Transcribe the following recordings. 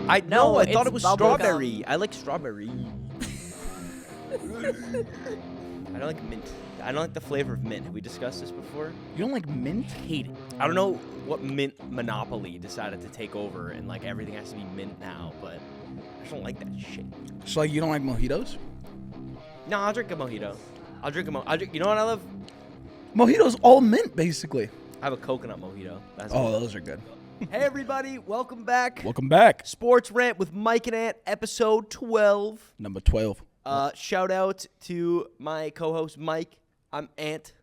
I No, thought it's it was bubble gum. strawberry. I like strawberry. I don't like mint. I don't like the flavor of mint. Have we discussed this before? You don't like mint? Hate it. I don't know what mint monopoly decided to take over and like everything has to be mint now, but I just don't like that shit. So like you don't like mojitos? No, I'll drink a mojito. You know what I love? Mojitos all mint basically. I have a coconut mojito. That's Oh, good. those are good. Hey everybody, welcome back. Welcome back. Sports Rant with Mike and Ant, episode 12. Number 12. Shout out to my co-host Mike. I'm Ant.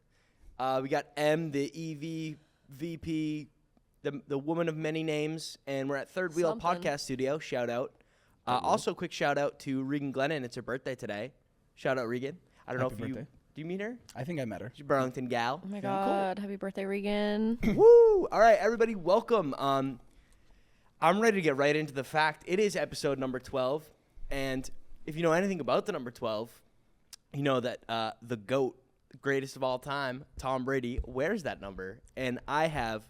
We got M, the EVP, the woman of many names, and we're at Third Wheel Podcast Studio. Shout out. Also, quick shout out to Regan Glennon. It's her birthday today. Shout out Regan. I don't know if you do you meet her? I think I met her. She's a Burlington gal. Oh my God! Happy birthday, Regan! Woo! All right, everybody, welcome. I'm ready to get right into the fact. It is episode number 12, and if you know anything about the number 12, you know that the GOAT, the greatest of all time, Tom Brady, wears that number. And I'm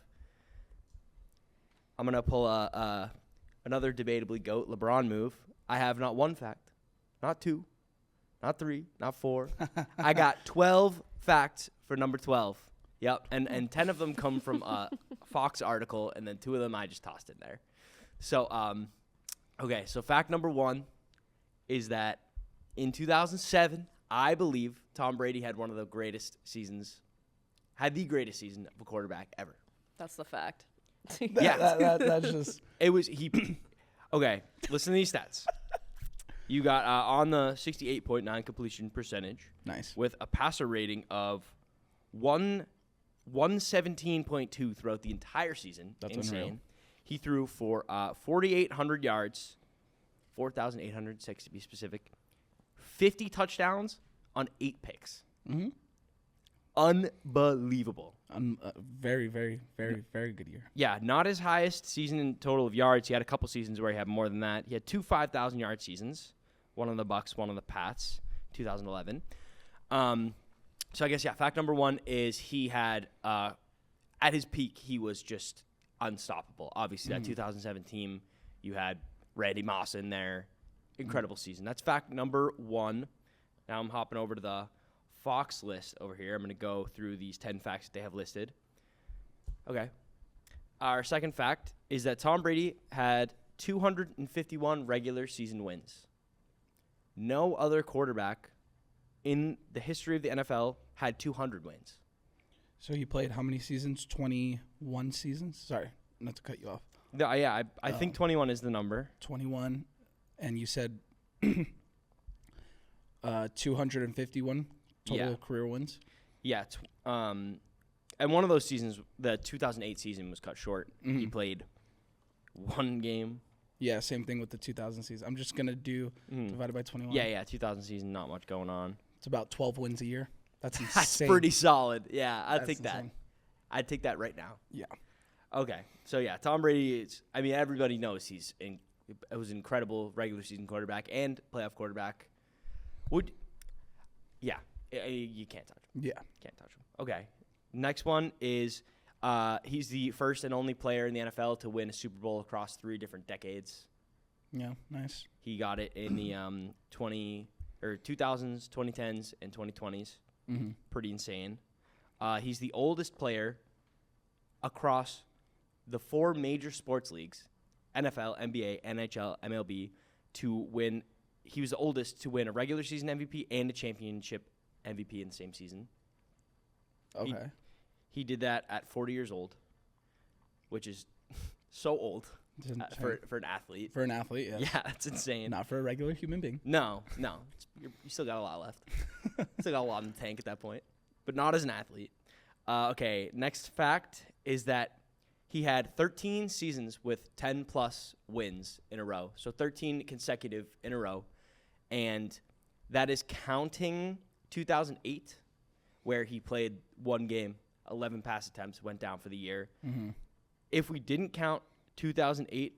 going to pull another debatably GOAT LeBron move. I have not one fact, not two, not three, not four. I got 12 facts for number 12. Yep, and 10 of them come from a Fox article, and then 2 of them I just tossed in there. So, okay, so fact number 1 is that in 2007, I believe Tom Brady had the greatest season of a quarterback ever. That's the fact. That's just. It was Okay, listen to these stats. You got on the 68.9 completion percentage. Nice. With a passer rating of 117.2 throughout the entire season. That's insane. unreal. He threw for 4,800 yards, 4,806 to be specific, 50 touchdowns on 8 picks. Mm-hmm. Unbelievable. Very, very, very, very good year. Yeah, not his highest season in total of yards. He had a couple seasons where he had more than that. He had 2 5,000-yard seasons, one on the Bucks, one on the Pats, 2011. So I guess, fact number 1 is he had, at his peak, he was just unstoppable. Obviously, that 2007 team, you had Randy Moss in there. Incredible season. That's fact number 1. Now I'm hopping over to the Fox list over here. I'm going to go through these 10 facts that they have listed. Okay. Our second fact is that Tom Brady had 251 regular season wins. No other quarterback in the history of the NFL had 200 wins. So he played how many seasons? 21 seasons? Sorry, not to cut you off. No, yeah, I think 21 is the number. 21, and you said 251 total career wins? Yeah. And one of those seasons, the 2008 season, was cut short. Mm-hmm. He played 1 game. Yeah, same thing with the 2000 season. I'm just going to do divided by 21. Yeah, 2000 season, not much going on. It's about 12 wins a year. That's insane. That's pretty solid. Yeah, I'd take insane. that. I'd take that right now. Yeah. Okay. So, Tom Brady everybody knows it was an incredible regular season quarterback and playoff quarterback. You can't touch him. Yeah. Can't touch him. Okay. Next one is he's the first and only player in the NFL to win a Super Bowl across 3 different decades. Yeah, nice. He got it in the 2000s, 2010s, and 2020s. Mm-hmm. Pretty insane. He's the oldest player across the 4 major sports leagues, NFL, NBA, NHL, MLB, to win. He was the oldest to win a regular season MVP and a championship MVP in the same season. Okay. He did that at 40 years old, which is so old for an athlete. For an athlete, yeah. Yeah, that's insane. Not for a regular human being. No. You still got a lot left. Still got a lot in the tank at that point, but not as an athlete. Okay, next fact is that he had 13 seasons with 10-plus wins in a row. So 13 consecutive in a row. And that is counting 2008, where he played 1 game, 11 pass attempts, went down for the year. Mm-hmm. If we didn't count 2008,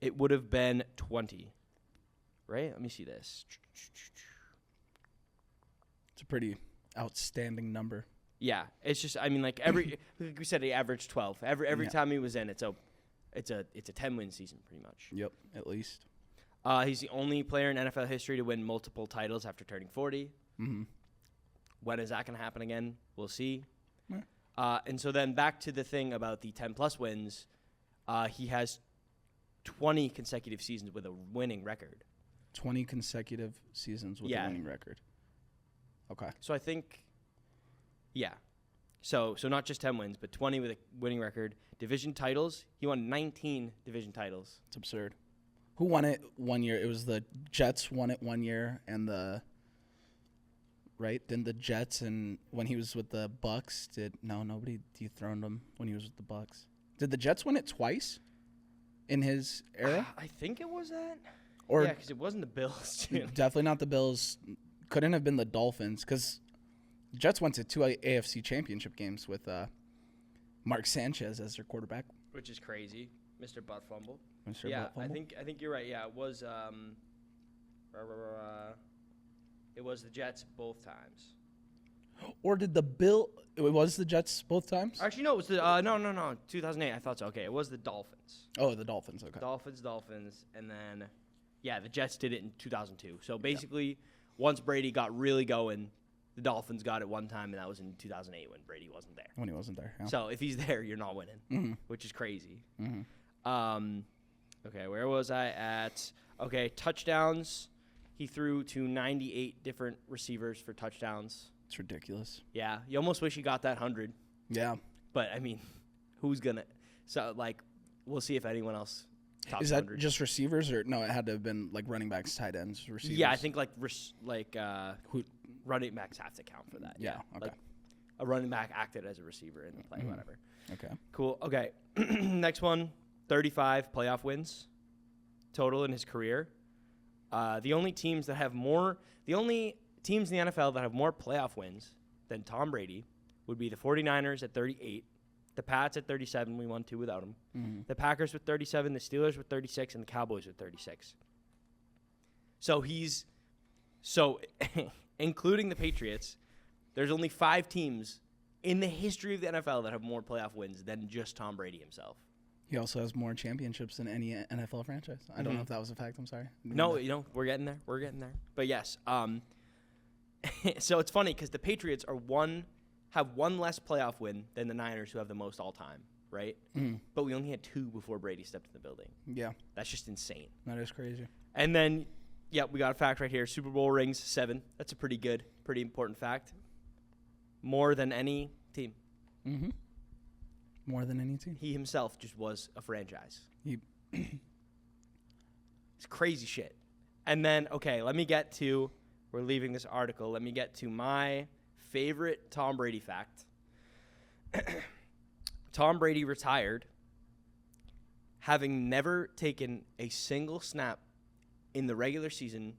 it would have been 20. Right? Let me see this. It's a pretty outstanding number. Yeah, it's just like we said, he averaged 12 every time he was in. It's a 10-win season pretty much. Yep, at least. He's the only player in NFL history to win multiple titles after turning 40. Mm-hmm. When is that going to happen again? We'll see. Yeah. And so then back to the thing about the 10-plus wins. He has 20 consecutive seasons with a winning record. 20 consecutive seasons with a winning record. Okay. So I think, yeah. So not just 10 wins, but 20 with a winning record. Division titles. He won 19 division titles. It's absurd. Who won it one year? It was the Jets won it one year, and Then the Jets, and when he was with the Bucks, nobody dethroned him when he was with the Bucks. Did the Jets win it twice in his era? I think it was that. Or yeah, because it wasn't the Bills. Too. Definitely not the Bills. Couldn't have been the Dolphins, because the Jets went to 2 AFC championship games with Mark Sanchez as their quarterback. Which is crazy. Mr. Butt Fumble. Mr. Yeah, Butt Fumble. I think you're right. Yeah, it was the Jets both times. Or did it was the Jets both times? Actually, no, it was the no, 2008. I thought so. Okay, it was the Dolphins. Oh, the Dolphins. Okay. Dolphins, and then the Jets did it in 2002. So basically, once Brady got really going, the Dolphins got it one time, and that was in 2008 when Brady wasn't there. When he wasn't there. Yeah. So if he's there, you're not winning, which is crazy. Mm-hmm. Okay, where was I at? Okay, touchdowns. He threw to 98 different receivers for touchdowns. It's ridiculous. Yeah, you almost wish he got that 100. Yeah. But, I mean, who's going to – so, like, we'll see if anyone else tops Is that 100. just receivers, or no, it had to have been, like, running backs, tight ends, receivers? Yeah, I think, running backs have to count for that. Yeah, okay. Like, a running back acted as a receiver in the play, whatever. Okay. Cool. Okay, next one, 35 playoff wins total in his career. The only teams in the NFL that have more playoff wins than Tom Brady would be the 49ers at 38, the Pats at 37, we won 2 without him, the Packers with 37, the Steelers with 36, and the Cowboys with 36. So including the Patriots, there's only 5 teams in the history of the NFL that have more playoff wins than just Tom Brady himself. He also has more championships than any NFL franchise. I don't know if that was a fact. I'm sorry. No, we're getting there. But yes, so it's funny because the Patriots have one less playoff win than the Niners, who have the most all time, right? But we only had 2 before Brady stepped in the building. Yeah. That's just insane. That is crazy. And then, we got a fact right here. Super Bowl rings, 7. That's a pretty important fact. More than any team. Mm-hmm. More than any team. He himself just was a franchise. It's crazy shit. And then, we're leaving this article. Let me get to my favorite Tom Brady fact. Tom Brady retired having never taken a single snap in the regular season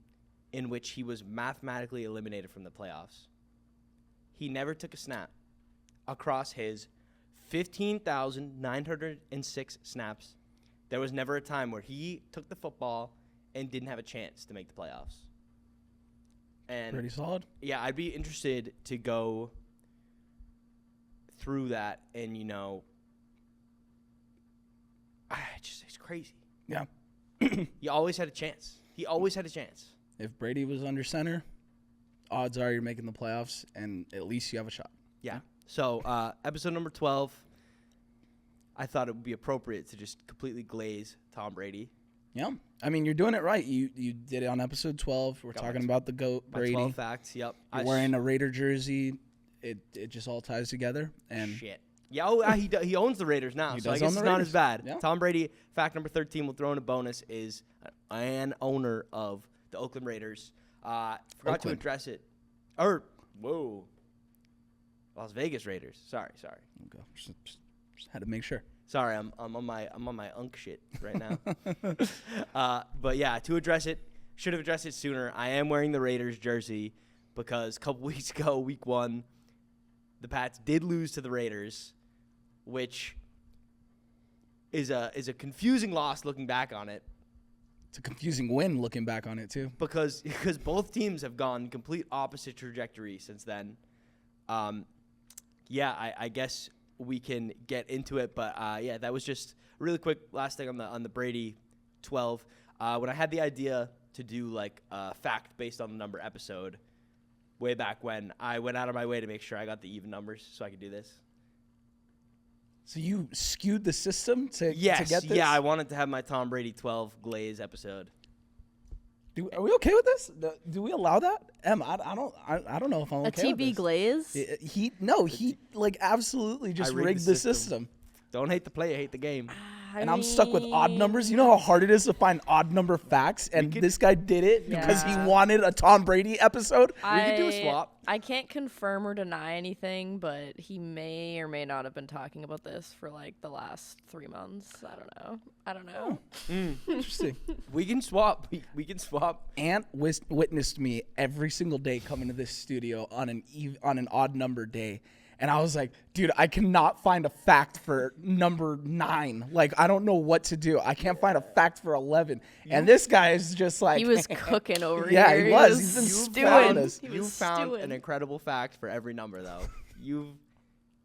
in which he was mathematically eliminated from the playoffs. He never took a snap across his 15,906 snaps. There was never a time where he took the football and didn't have a chance to make the playoffs. And pretty solid. Yeah, I'd be interested to go through that, and it's crazy. Yeah. He always had a chance. If Brady was under center, odds are you're making the playoffs, and at least you have a shot. Yeah. So, episode number 12, I thought it would be appropriate to just completely glaze Tom Brady. Yeah. I mean, you're doing it right. You did it on episode 12. We're talking about the GOAT, Brady. 12 facts, yep. You're wearing a Raider jersey. It just all ties together. And shit. Yeah, he owns the Raiders now, so I guess it's not as bad. Yeah. Tom Brady, fact number 13, we'll throw in a bonus, is an owner of the Oakland Raiders. Forgot to address it. Las Vegas Raiders. Sorry. Okay. Just had to make sure. Sorry, I'm on my unk shit right now. But yeah, to address it, should have addressed it sooner. I am wearing the Raiders jersey because a couple weeks ago, week 1, the Pats did lose to the Raiders, which is a confusing loss looking back on it. It's a confusing win looking back on it too. Because both teams have gone complete opposite trajectory since then. I guess we can get into it. But yeah, that was just really quick. Last thing on the Brady 12. When I had the idea to do like a fact based on the number episode, way back when, I went out of my way to make sure I got the even numbers so I could do this. So you skewed the system to get this? Yeah, I wanted to have my Tom Brady 12 Glaze episode. Are we okay with this? Do we allow that? I don't know if I'm A okay with TB this. Glaze? He like absolutely just rigged the system. Don't hate the player, hate the game. And I'm stuck with odd numbers. You know how hard it is to find odd number facts? And this guy did it because he wanted a Tom Brady episode? We could do a swap. I can't confirm or deny anything, but he may or may not have been talking about this for like the last 3 months. I don't know. Interesting. We can swap. We can swap. Ant witnessed me every single day coming to this studio on an odd number day. And I was like, dude, I cannot find a fact for number 9. Like, I don't know what to do. I can't find a fact for 11. And this guy is just like... He was cooking over here. Yeah, he was. He's been stewing. You found an incredible fact for every number, though.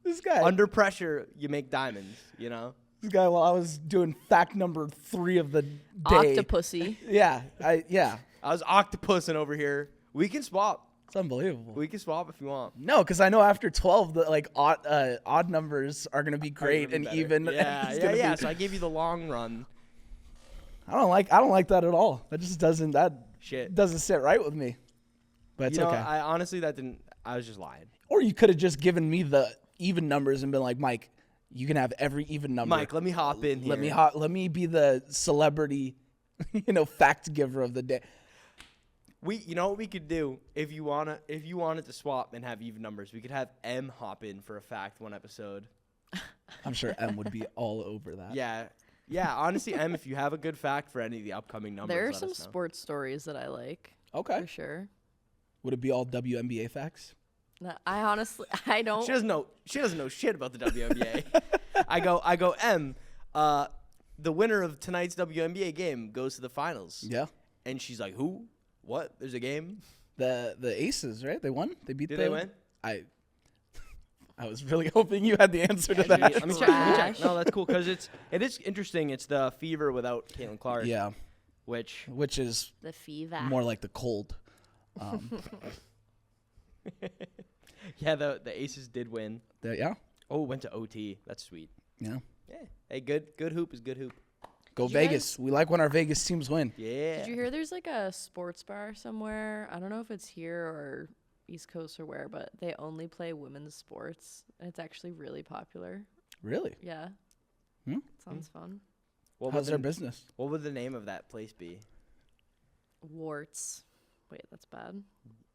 This guy... Under pressure, you make diamonds, you know? This guy, while I was doing fact number 3 of the day... Octopussy. Yeah. I was octopussing over here. We can swap. It's unbelievable. We can swap if you want. No, because I know after 12, the odd numbers are gonna be great and even. Yeah. So I gave you the long run. I don't like that at all. That just doesn't sit right with me. But it's okay. I honestly I was just lying. Or you could have just given me the even numbers and been like, Mike, you can have every even number. Mike, let me hop in here. Let me be the celebrity, fact giver of the day. You know what we could do if you wanted to swap and have even numbers, we could have M hop in for a fact one episode. I'm sure M would be all over that. Yeah. Honestly, M, if you have a good fact for any of the upcoming numbers, There are some sports stories that I like. Okay, for sure. Would it be all WNBA facts? No, I don't. She doesn't know shit about the WNBA. I go M. The winner of tonight's WNBA game goes to the finals. Yeah. And she's like, who? What? There's a game? The Aces, right? They won? They beat Did they win? I was really hoping you had the answer to that. Let me check. No, that's cool because it is interesting. It's the fever without Caitlin Clark. Yeah. Which is the fever. More like the cold. Yeah, the Aces did win. Yeah. Oh, went to OT. That's sweet. Yeah. Yeah. Hey, good hoop is good hoop. Go Vegas. We like when our Vegas teams win. Yeah. Did you hear there's like a sports bar somewhere? I don't know if it's here or East Coast or where, but they only play women's sports. And it's actually really popular. Really? Yeah. Sounds fun. How's their business? What would the name of that place be? Warts. Wait, that's bad.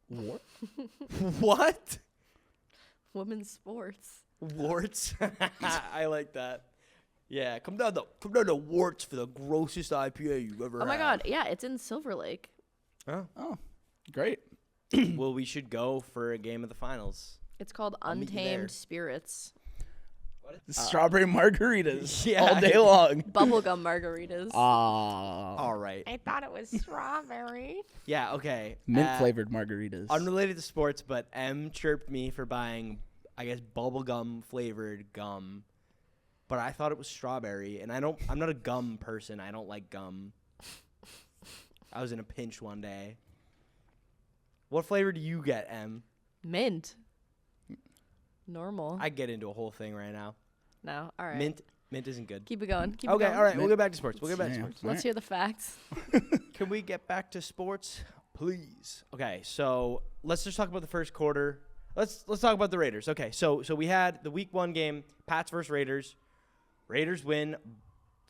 What? What? Women's sports. Warts. I like that. Yeah, come down to Warts for the grossest IPA you've ever had. Oh my God, yeah, it's in Silver Lake. Oh, great. Well, we should go for a game of the finals. It's called meet you there. Untamed Spirits. Strawberry margaritas Yeah. all day long. Bubblegum margaritas. All right. I thought it was strawberry. Yeah, okay. Mint-flavored margaritas. Unrelated to sports, but M chirped me for buying, I guess, bubblegum-flavored gum. But I thought it was strawberry, and I'm not a gum person. I don't like gum. I was in a pinch one day. What flavor do you get, M? Mint. Normal. I get into a whole thing right now. No? All right. Mint isn't good. Keep it going. Keep Okay, it going. all right. We'll get back to sports. Let's hear the facts. Can we get back to sports, please? Okay, so let's just talk about the first quarter. Let's talk about the Raiders. Okay, so we had the Week 1 game, Pats versus Raiders. Raiders win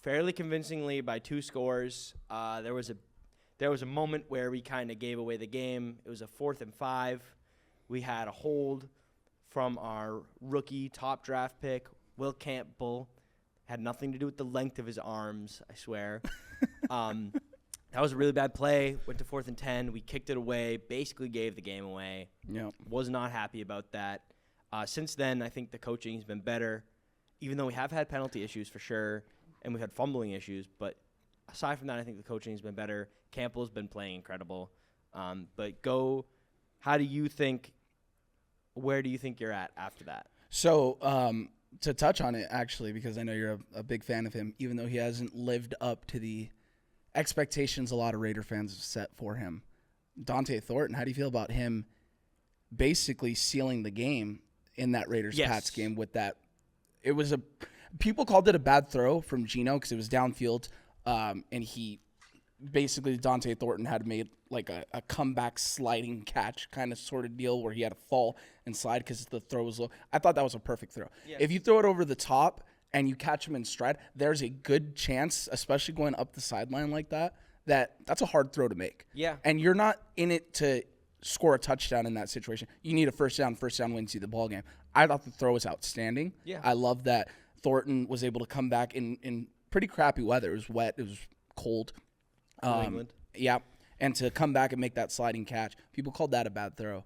fairly convincingly by 2 scores. There was a moment where we kind of gave away the game. It was a 4th and 5. We had a hold from our rookie top draft pick, Will Campbell. Had nothing to do with the length of his arms, I swear. That was a really bad play. Went to 4th and 10. We kicked it away, basically gave the game away. Yep. Was not happy about that. Since then, I think the coaching has been better, even though we have had penalty issues for sure, and we've had fumbling issues. But aside from that, I think the coaching has been better. Campbell's been playing incredible. How do you think, where do you think you're at after that? So To touch on it, actually, because I know you're a big fan of him, even though he hasn't lived up to the expectations a lot of Raider fans have set for him. Dante Thornton, how do you feel about him basically sealing the game in that Raiders-Pats game with that? It was people called it a bad throw from Geno because it was downfield, and he basically, Dante Thornton had made like a comeback sliding catch kind of sort of deal where he had to fall and slide because the throw was low. I thought that was a perfect throw. Yeah. If you throw it over the top and you catch him in stride, there's a good chance, especially going up the sideline like that, that's a hard throw to make. Yeah. And you're not in it to score a touchdown in that situation. You need a first down. First down wins you the ball game. I thought the throw was outstanding. Yeah. I love that Thornton was able to come back in pretty crappy weather. It was wet. It was cold. New England. Yeah, and to come back and make that sliding catch, people called that a bad throw.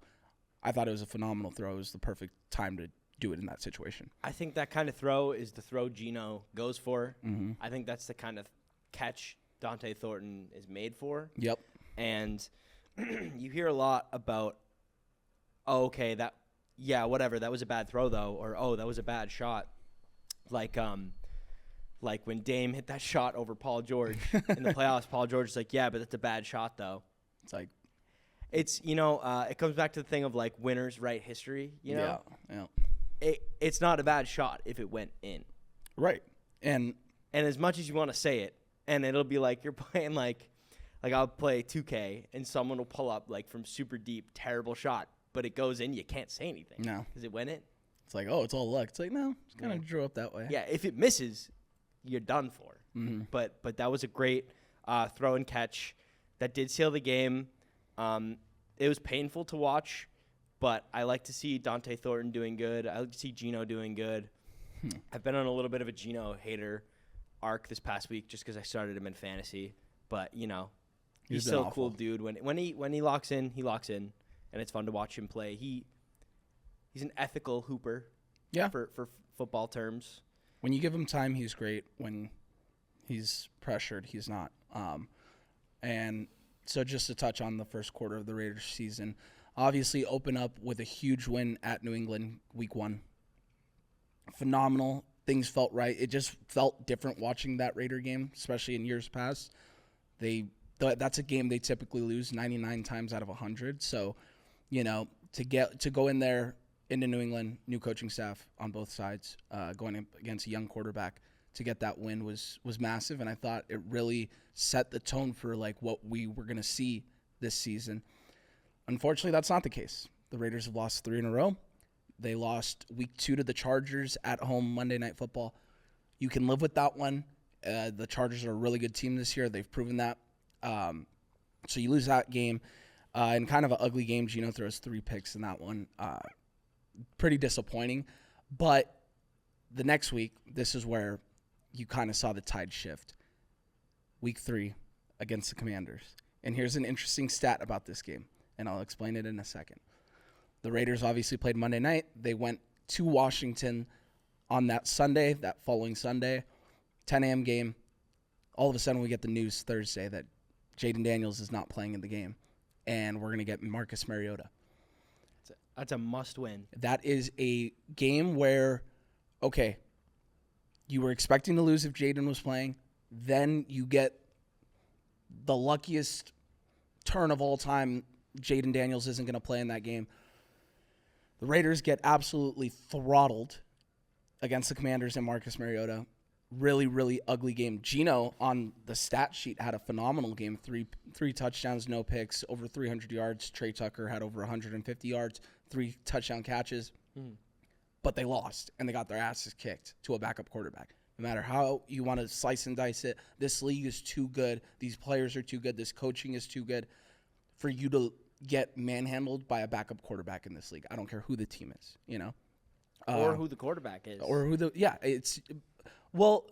I thought it was a phenomenal throw. It was the perfect time to do it in that situation. I think that kind of throw is the throw Geno goes for. Mm-hmm. I think that's the kind of catch Dante Thornton is made for. Yep. And you hear a lot about, whatever, that was a bad throw though, or that was a bad shot. Like when Dame hit that shot over Paul George in the playoffs, Paul George is like, yeah, but that's a bad shot, though. It's like, it comes back to the thing of like winners write history. Yeah. It's not a bad shot if it went in. Right. And as much as you want to say it, and it'll be like you're playing like I'll play 2K and someone will pull up like from super deep, terrible shot, but it goes in, you can't say anything. No. Because it went in. It's like, it's all luck. It's like, no, it's kind of drew up that way. Yeah, if it misses, you're done for. Mm-hmm. But that was a great throw and catch that did seal the game. It was painful to watch, but I like to see Dante Thornton doing good. I like to see Geno doing good. I've been on a little bit of a Geno hater arc this past week just because I started him in fantasy. But he's still a cool dude. When he locks in, he locks in, and it's fun to watch him play. He's an ethical hooper. Yeah. For football terms. When you give him time, he's great. When he's pressured, he's not. And so just to touch on the first quarter of the Raiders season, obviously open up with a huge win at New England week 1. Phenomenal. Things felt right. It just felt different watching that Raider game, especially in years past. That's a game they typically lose 99 times out of 100. So, to go in there into New England, new coaching staff on both sides, going up against a young quarterback to get that win was massive, and I thought it really set the tone for like what we were going to see this season. Unfortunately, that's not the case. The Raiders have lost 3 in a row. They lost week 2 to the Chargers at home Monday Night Football. You can live with that one. The Chargers are a really good team this year. They've proven that. So you lose that game. In kind of an ugly game, Geno throws 3 picks in that one. Pretty disappointing. But the next week, this is where you kind of saw the tide shift. Week 3 against the Commanders. And here's an interesting stat about this game, and I'll explain it in a second. The Raiders obviously played Monday night. They went to Washington on that Sunday, that following Sunday, 10 a.m. game. All of a sudden, we get the news Thursday that Jaden Daniels is not playing in the game, and we're going to get Marcus Mariota. That's a must-win. That is a game where, okay, you were expecting to lose if Jaden was playing. Then you get the luckiest turn of all time. Jaden Daniels isn't going to play in that game. The Raiders get absolutely throttled against the Commanders and Marcus Mariota. Really, really ugly game. Geno on the stat sheet had a phenomenal game. Three touchdowns, no picks, over 300 yards. Trey Tucker had over 150 yards, 3 touchdown catches. But they lost, and they got their asses kicked to a backup quarterback. No matter how you want to slice and dice it, this league is too good. These players are too good. This coaching is too good for you to get manhandled by a backup quarterback in this league. I don't care who the team is, Or who the quarterback is. Well,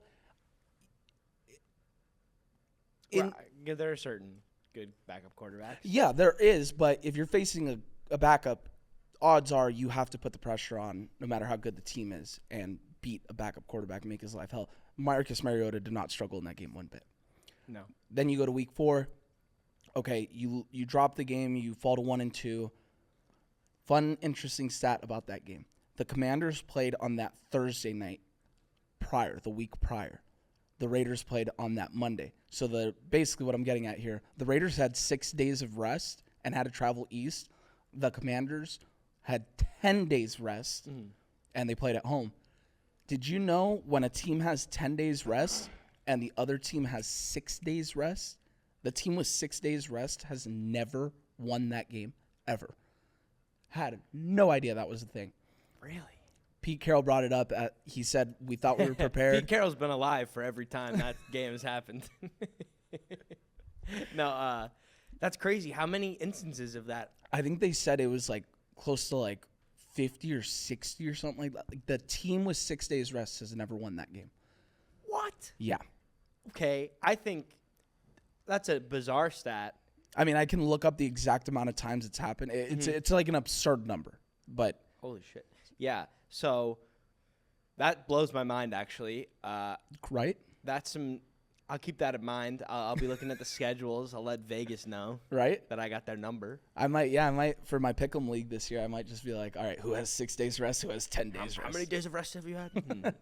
there are certain good backup quarterbacks. Yeah, there is, but if you're facing a backup, odds are you have to put the pressure on no matter how good the team is and beat a backup quarterback and make his life hell. Marcus Mariota did not struggle in that game one bit. No. Then you go to week 4. Okay, you drop the game, you fall to 1-2. Fun, interesting stat about that game. The Commanders played on that Thursday night the week prior. The Raiders played on that Monday. So basically what I'm getting at here, the Raiders had 6 days of rest and had to travel east. The Commanders had 10 days rest, and they played at home. Did you know when a team has 10 days rest and the other team has 6 days rest, the team with 6 days rest has never won that game, ever. Had no idea that was a thing. Really? Pete Carroll brought it up. He said, we thought we were prepared. Pete Carroll's been alive for every time that game has happened. No, that's crazy. How many instances of that? I think they said it was like close to like 50 or 60 or something like that. Like the team with 6 days rest has never won that game. What? Yeah. Okay, I think that's a bizarre stat. I mean, I can look up the exact amount of times it's happened. It's like an absurd number, but Holy shit. Yeah. So that blows my mind, actually. right? That's some. I'll keep that in mind. I'll be looking at the schedules. I'll let Vegas know Right? that I got their number. I might for my pick'em league this year. I might just be like, all right, who has 6 days rest? Who has 10 days rest? How many days of rest have you had?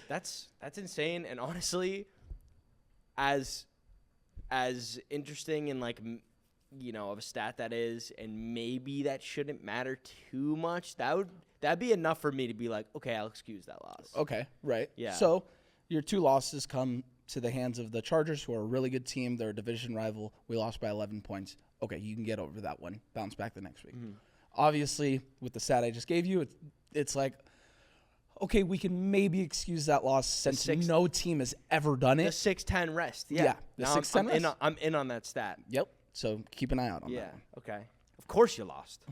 That's insane. And honestly, as interesting and like of a stat that is, and maybe that shouldn't matter too much. That'd be enough for me to be like, okay, I'll excuse that loss. Okay, right. Yeah. So your 2 losses come to the hands of the Chargers, who are a really good team. They're a division rival. We lost by 11 points. Okay, you can get over that one. Bounce back the next week. Obviously, with the stat I just gave you, it's like, okay, we can maybe excuse that loss since no team has ever done it. The 6-10 rest. Yeah. Yeah, the Now 6-10 rest. I'm in on that stat. Yep. So keep an eye out on that Yeah. one. Okay. Of course you lost.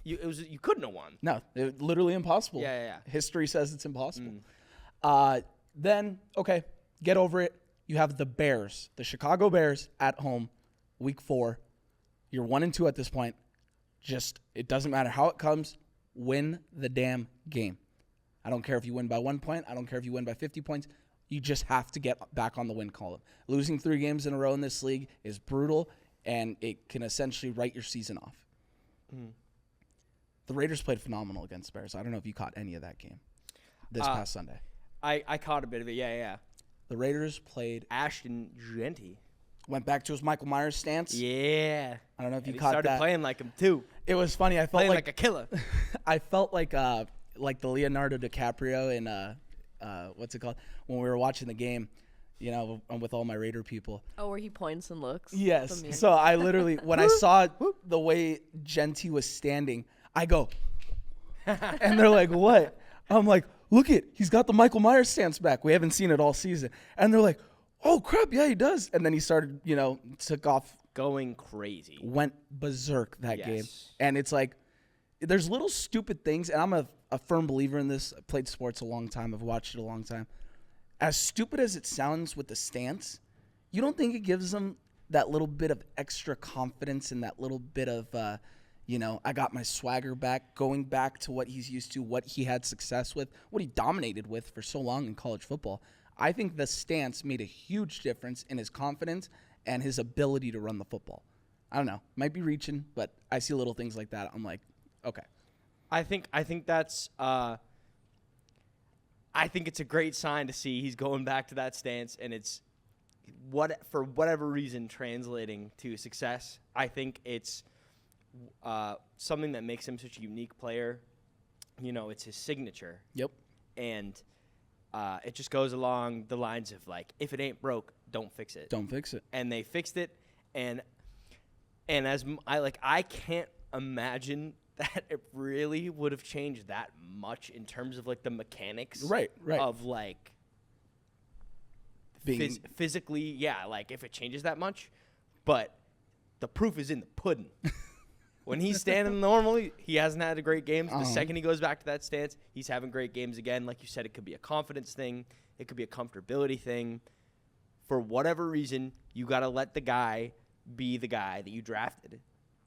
You couldn't have won. No, literally impossible. Yeah. History says it's impossible. Then, okay, get over it. You have the Bears, the Chicago Bears at home, week 4. You're 1-2 at this point. It doesn't matter how it comes. Win the damn game. I don't care if you win by 1 point. I don't care if you win by 50 points. You just have to get back on the win column. Losing 3 games in a row in this league is brutal, and it can essentially write your season off. The Raiders played phenomenal against the Bears. I don't know if you caught any of that game this past Sunday. I caught a bit of it. Yeah. The Raiders played. Ashton Genty. Went back to his Michael Myers stance. Yeah. I don't know if you And he caught started that. playing like him too. It was funny. I felt Playing like like a killer. I felt like the Leonardo DiCaprio in what's it called, when we were watching the game, with all my Raider people. Oh, where he points and looks. Yes. So I literally, when I saw the way Genty was standing, I go, and they're like, what? I'm like, look he's got the Michael Myers stance back. We haven't seen it all season. And they're like, oh crap, yeah, he does. And then he started, took off, Going crazy. went berserk that Yes. game. And it's like, there's little stupid things, and I'm a firm believer in this. I played sports a long time. I've watched it a long time. As stupid as it sounds with the stance, you don't think it gives them that little bit of extra confidence and that little bit of, I got my swagger back, going back to what he's used to, what he had success with, what he dominated with for so long in college football. I think the stance made a huge difference in his confidence and his ability to run the football. I don't know. Might be reaching, but I see little things like that. I'm like, okay. I think that's I think it's a great sign to see he's going back to that stance, and it's for whatever reason translating to success. I think it's something that makes him such a unique player. It's his signature. Yep. And it just goes along the lines of like, if it ain't broke, don't fix it. Don't fix it. And they fixed it, and I can't imagine that it really would have changed that much in terms of like the mechanics, Right. of like physically, yeah, like if it changes that much, but the proof is in the pudding. When he's standing normally, he hasn't had a great game. The second he goes back to that stance, he's having great games again. Like you said, it could be a confidence thing. It could be a comfortability thing. For whatever reason, you got to let the guy be the guy that you drafted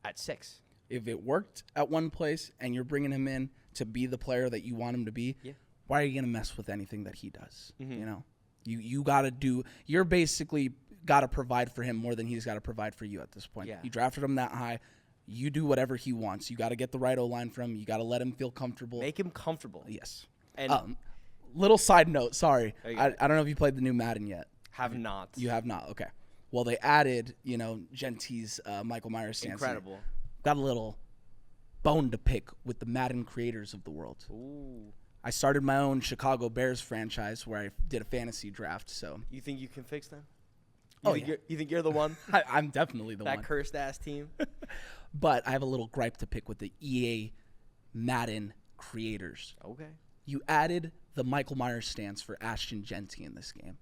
at 6. If it worked at one place and you're bringing him in to be the player that you want him to be, why are you going to mess with anything that he does? You got to you're basically got to provide for him more than he's got to provide for you at this point. Yeah. You drafted him that high. You do whatever he wants. You got to get the right O-line from him. You got to let him feel comfortable. Make him comfortable. Yes. And Little side note, sorry. There you I go. don't know if you played the new Madden yet. have not. You have not. Okay. Well, they added, Gentie's Michael Myers stance. Incredible. Got a little bone to pick with the Madden creators of the world. Ooh. I started my own Chicago Bears franchise where I did a fantasy draft. So You think you can fix them? You think you're the one? I'm definitely the that one. cursed ass team. But I have a little gripe to pick with the EA Madden creators. Okay. You added the Michael Myers stance for Ashton Genty in this game.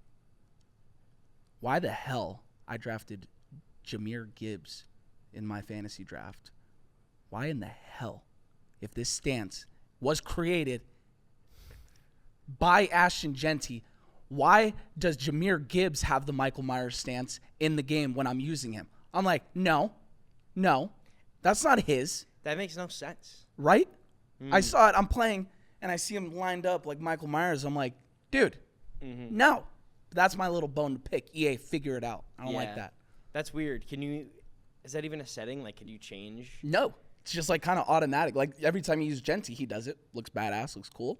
Why the hell I drafted Jahmyr Gibbs in my fantasy draft? Why in the hell, if this stance was created by Ashton Genty, why does Jahmyr Gibbs have the Michael Myers stance in the game when I'm using him? I'm like, no, that's not his, That makes no sense. right? I saw it. I'm playing, and I see him lined up like Michael Myers. I'm like, dude, no. That's my little bone to pick. EA, figure it out. I don't like Yeah. that. That's weird. Is that even a setting? Like, can you change? No. It's just like kind of automatic. Like every time you use Genty, he does it. Looks badass. Looks cool.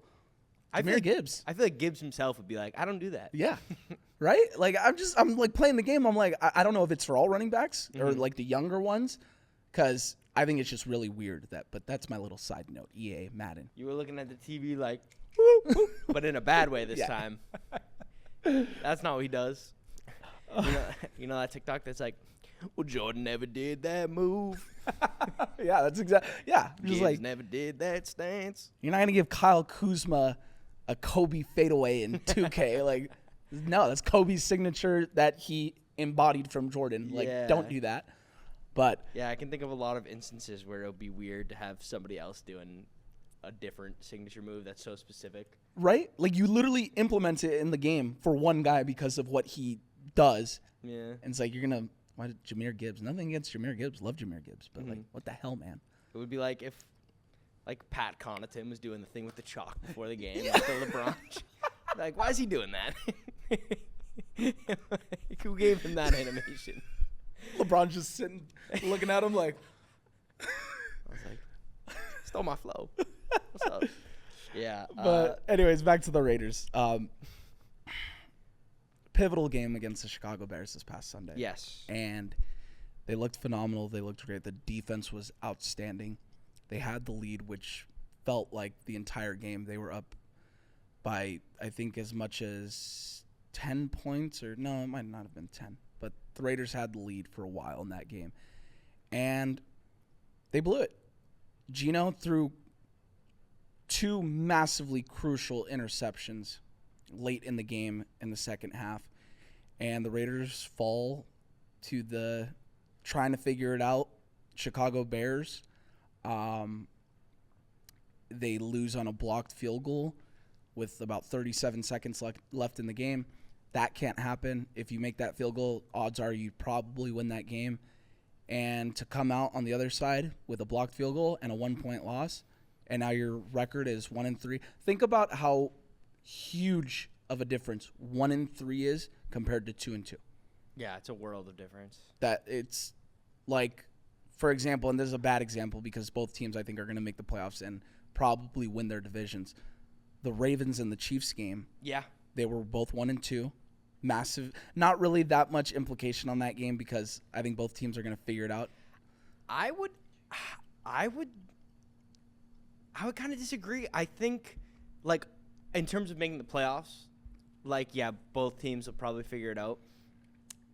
Jahmyr Gibbs. I feel like Gibbs himself would be like, I don't do that. Yeah. Right? Like I'm like playing the game. I'm like, I don't know if it's for all running backs or like the younger ones, because I think it's just really weird but that's my little side note. EA Madden. You were looking at the TV like, whoop, whoop, but in a bad way this time. That's not what he does. You know that TikTok that's like, well, Jordan never did that move. Yeah, that's exactly. Yeah, just Gibbs like never did that stance. you're not gonna give Kyle Kuzma a Kobe fadeaway in 2K. Like, no, that's Kobe's signature that he embodied from Jordan. Like, Yeah. don't do that. But Yeah, I can think of a lot of instances where it would be weird to have somebody else doing a different signature move that's so specific. right, like you literally implement it in the game for one guy because of what he does, Yeah. and it's like you're gonna. Why did Jahmyr Gibbs? Nothing against Jahmyr Gibbs. Love Jahmyr Gibbs, but like, what the hell, man? It would be like if, like, Pat Connaughton was doing the thing with the chalk before the game, like the LeBron. Like, why is he doing that? Like, who gave him that animation? LeBron's just sitting, looking at him like. I was like, stole my flow. What's up? Yeah. But anyways, back to the Raiders. Pivotal game against the Chicago Bears this past Sunday. yes. And they looked phenomenal. They looked great. The defense was outstanding. They had the lead, which felt like the entire game. They were up by, I think, as much as 10 points. Or no, it might not have been 10. But the Raiders had the lead for a while in that game. And they blew it. Gino threw 2 massively crucial interceptions late in the game in the second half, and the Raiders fall to the trying to figure it out Chicago Bears. They lose on a blocked field goal with about 37 seconds left in the game. That can't happen. If you make that field goal, odds are you probably win that game. And to come out on the other side with a blocked field goal and a 1-point loss, and now your record is 1-3. Think about how huge of a difference 1-3 is compared to 2-2. Yeah, it's a world of difference. That it's like, for example, and this is a bad example because both teams I think are going to make the playoffs and probably win their divisions. The Ravens and the Chiefs game, Yeah. they were both 1-2. Massive, not really that much implication on that game because I think both teams are going to figure it out. I would kind of disagree. I think, like, in terms of making the playoffs, like, yeah, both teams will probably figure it out.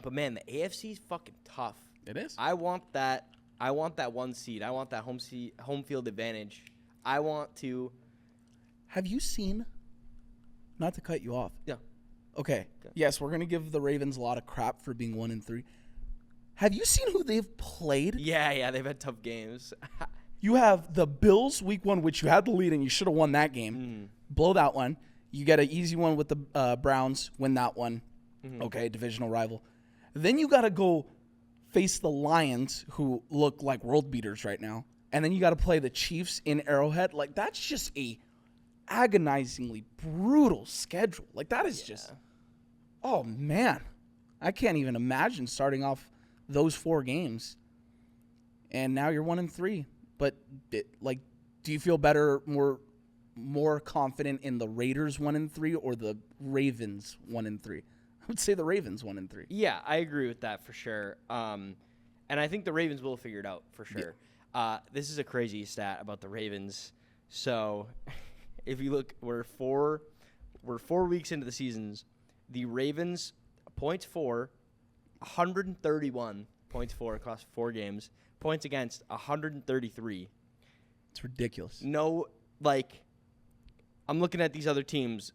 But man, the AFC is fucking tough. It is. I want that 1 seed. I want that home field advantage. I want to. Have you seen? Not to cut you off. Yeah. Okay. Yes, we're gonna give the Ravens a lot of crap for being 1-3. Have you seen who they've played? Yeah, they've had tough games. You have the Bills week 1, which you had the lead and you should have won that game. Blow that one. You get an easy one with the Browns. Win that one. Okay, divisional rival. Then you got to go face the Lions, who look like world beaters right now. And then you got to play the Chiefs in Arrowhead. Like, that's just a agonizingly brutal schedule. Like, that is just, oh, man. I can't even imagine starting off those 4 games and now you're 1-3. But do you feel better, more confident in the Raiders 1-3 or the Ravens 1-3? I would say the Ravens 1-3. Yeah, I agree with that for sure. And I think the Ravens will figure it out for sure. Yeah. This is a crazy stat about the Ravens. So, if you look, we're 4 weeks into the seasons. The Ravens points for 131 points for across 4 games. Points against 133. It's ridiculous. No, I'm looking at these other teams,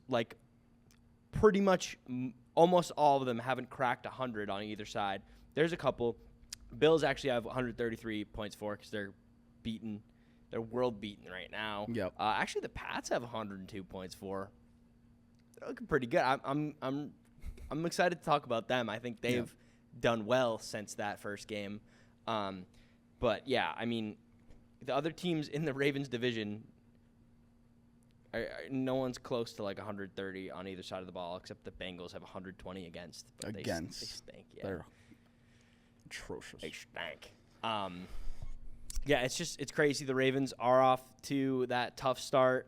pretty much almost all of them haven't cracked 100 on either side. There's a couple. Bills actually have 133 points for because they're beaten. They're world beaten right now. Yep. Actually, the Pats have 102 points for. They're looking pretty good. I'm excited to talk about them. I think they've done well since that first game. But yeah, I mean, the other teams in the Ravens division, no one's close to 130 on either side of the ball, except the Bengals have 120 against. But they stink. Yeah. They're atrocious. They stink. Yeah, it's crazy. The Ravens are off to that tough start.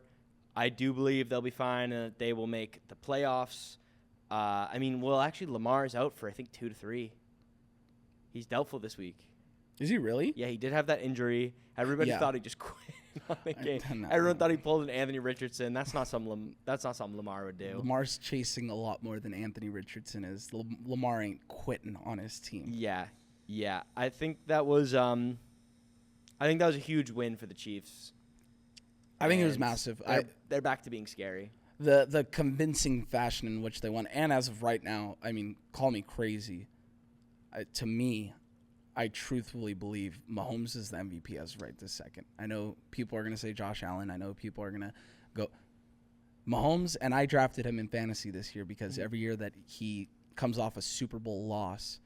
I do believe they'll be fine and that they will make the playoffs. Actually, Lamar's out for, I think, 2 to 3. He's doubtful this week. Is he really? Yeah, he did have that injury. Everybody thought he just quit on the game. No. Everyone thought he pulled an Anthony Richardson. That's not something Lamar would do. Lamar's chasing a lot more than Anthony Richardson is. Lamar ain't quitting on his team. Yeah. I think that was a huge win for the Chiefs. I think it was massive. They're back to being scary. The convincing fashion in which they won, and as of right now, I mean, call me crazy. To me, I truthfully believe Mahomes is the MVP as of right this second. I know people are going to say Josh Allen. I know people are going to go Mahomes, and I drafted him in fantasy this year because every year that he comes off a Super Bowl loss,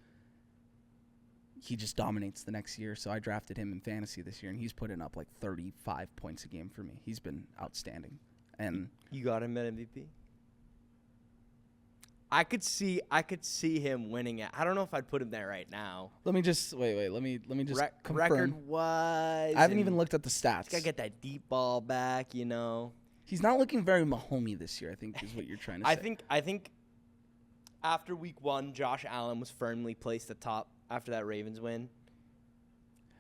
he just dominates the next year. So I drafted him in fantasy this year, and he's putting up 35 points a game for me. He's been outstanding. And you got him at MVP? I could see him winning it. I don't know if I'd put him there right now. Let me just wait. Let me just confirm. Record-wise, I haven't even looked at the stats. He's got to get that deep ball back, you know. He's not looking very Mahomey this year, I think is what you're trying to say. I think after week 1, Josh Allen was firmly placed atop after that Ravens win.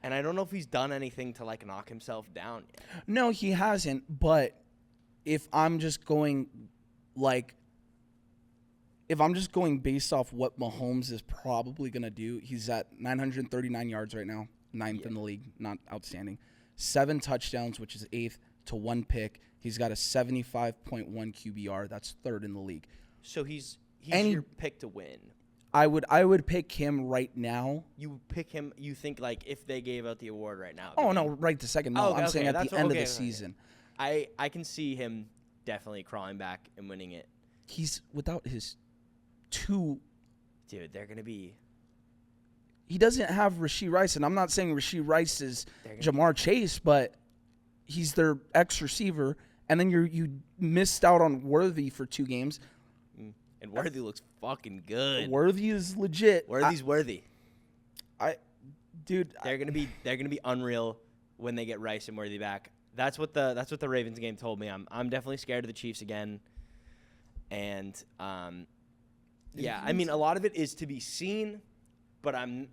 And I don't know if he's done anything to knock himself down yet. No, he hasn't, but if I'm just going based off what Mahomes is probably going to do, he's at 939 yards right now, 9th in the league, not outstanding. 7 touchdowns, which is 8th, to 1 pick. He's got a 75.1 QBR. That's 3rd in the league. So he's your pick to win. I would pick him right now. You pick him, you think if they gave out the award right now. Oh, no, right this second. No, I'm saying at the end of the season. I can see him definitely crawling back and winning it. He's without his 2. Dude, they're going to be. He doesn't have Rashee Rice, and I'm not saying Rashee Rice is Jamar Chase, but he's their ex-receiver, and then you missed out on Worthy for 2 games. And Worthy looks fucking good. Worthy is legit. Worthy's worthy. They're gonna be unreal when they get Rice and Worthy back. That's what the Ravens game told me. I'm definitely scared of the Chiefs again. And a lot of it is to be seen, but I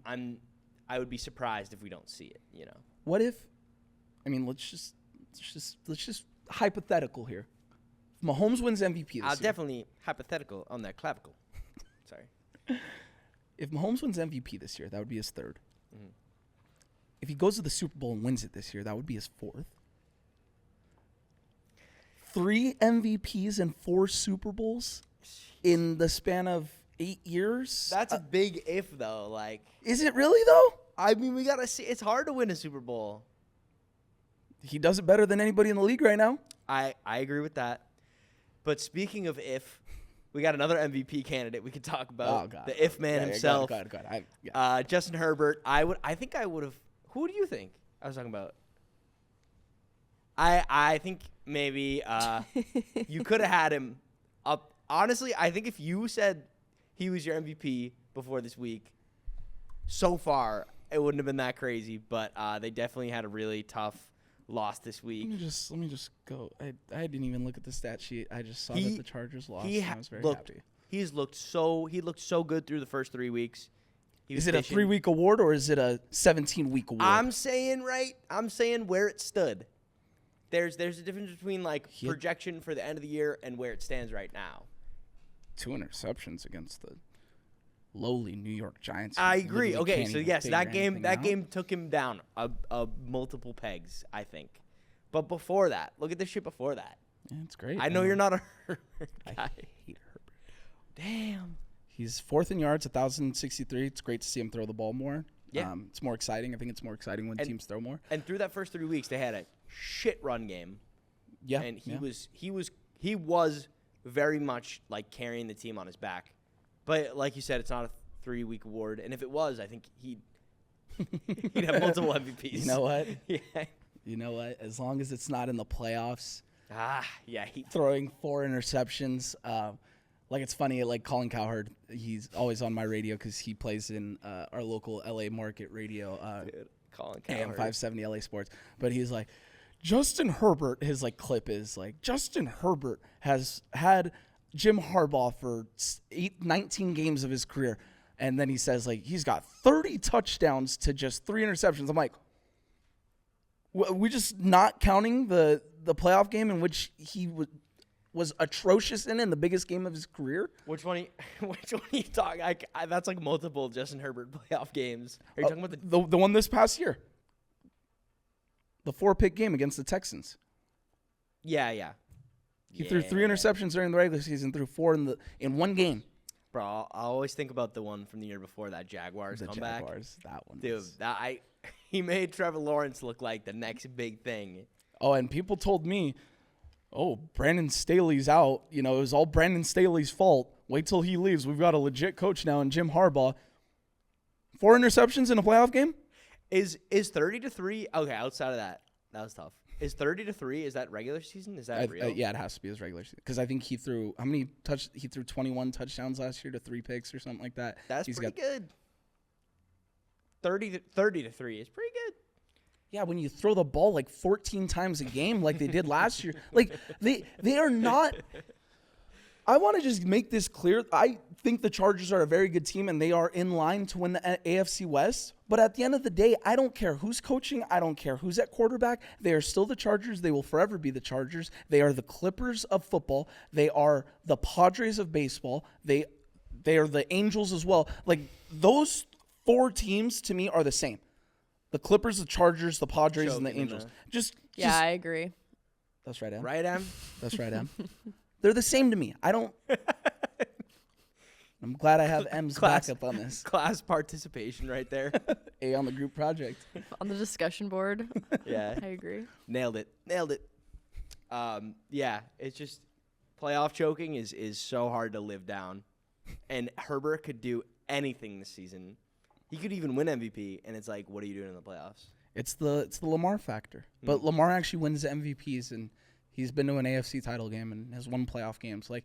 would be surprised if we don't see it, you know. What if let's just hypothetical here. If Mahomes wins MVP this year. Definitely hypothetical on that clavicle. Sorry. If Mahomes wins MVP this year, that would be his 3rd. Mm-hmm. If he goes to the Super Bowl and wins it this year, that would be his 4th. 3 MVPs and 4 Super Bowls in the span of 8 years. That's a big if, though. Is it really though? I mean, we gotta see. It's hard to win a Super Bowl. He does it better than anybody in the league right now. I agree with that. But speaking of if, we got another MVP candidate we could talk about. Oh, God. The if man himself. Go ahead. Justin Herbert. I think I would have. Who do you think I was talking about? I think maybe you could have had him up. Honestly, I think if you said he was your MVP before this week, so far, it wouldn't have been that crazy. But they definitely had a really tough loss this week. Let me just go. I didn't even look at the stat sheet. I just saw that the Chargers lost. And I was very happy. He looked so good through the first 3 weeks. Is it a 3-week award or is it a 17-week award? I'm saying where it stood. There's a difference between like projection for the end of the year and where it stands right now. 2 interceptions against the lowly New York Giants. I agree. Okay, so yes, that game took him down a multiple pegs, I think. But before that, look at the shit before that. Yeah, it's great. I know you're not a Herbert guy. I hate Herbert. Damn. He's 4th in yards, 1,063. It's great to see him throw the ball more. Yeah. It's more exciting. I think it's more exciting when teams throw more. And through that first 3 weeks, they had a shit run game. Yeah. And he was very much like carrying the team on his back. But like you said, it's not a 3-week award. And if it was, I think he'd have multiple MVPs. You know what? Yeah. You know what? As long as it's not in the playoffs. Yeah. Throwing 4 interceptions. Like, it's funny, like Colin Cowherd, he's always on my radio because he plays in our local LA market radio, Colin Cowherd. AM 570 LA Sports. But he's like, Justin Herbert, his like clip is like, Justin Herbert has had Jim Harbaugh for 19 games of his career. And then he says, like, he's got 30 touchdowns to just 3 interceptions. I'm like, we just not counting the playoff game in which he was atrocious in the biggest game of his career. Which one are you talking? That's like multiple Justin Herbert playoff games. Are you talking about the one this past year? The 4-pick game against the Texans. Yeah. He threw 3 interceptions during the regular season, threw 4 in one game. Bro, I always think about the one from the year before, that Jaguars comeback. That one. Dude, he made Trevor Lawrence look like the next big thing. Oh, and people told me, Brandon Staley's out. You know, it was all Brandon Staley's fault. Wait till he leaves. We've got a legit coach now in Jim Harbaugh. 4 interceptions in a playoff game? Is 30-3? Okay, outside of that was tough. Is 30-3? Is that regular season? Is that real? Yeah, it has to be his regular season because I think he threw he threw 21 touchdowns last year to 3 picks or something like that. That's pretty good. 30-3 is pretty good. Yeah, when you throw the ball like 14 times a game like they did last year, like they are not. I want to just make this clear. I think the Chargers are a very good team and they are in line to win the AFC West. But at the end of the day, I don't care who's coaching. I don't care who's at quarterback. They are still the Chargers. They will forever be the Chargers. They are the Clippers of football. They are the Padres of baseball. They are the Angels as well. Like, those 4 teams to me are the same. The Clippers, the Chargers, the Padres, and the Angels. I agree. That's right, Em. Right, Em? That's right, Em. They're the same to me. I'm glad I have M's backup on this. Class participation right there. A on the group project. On the discussion board. Yeah. I agree. Nailed it. Yeah, it's just playoff choking is so hard to live down. And Herbert could do anything this season. He could even win MVP, and it's like, what are you doing in the playoffs? It's the Lamar factor. But Lamar actually wins the MVPs, and he's been to an AFC title game and has won playoff games. Like,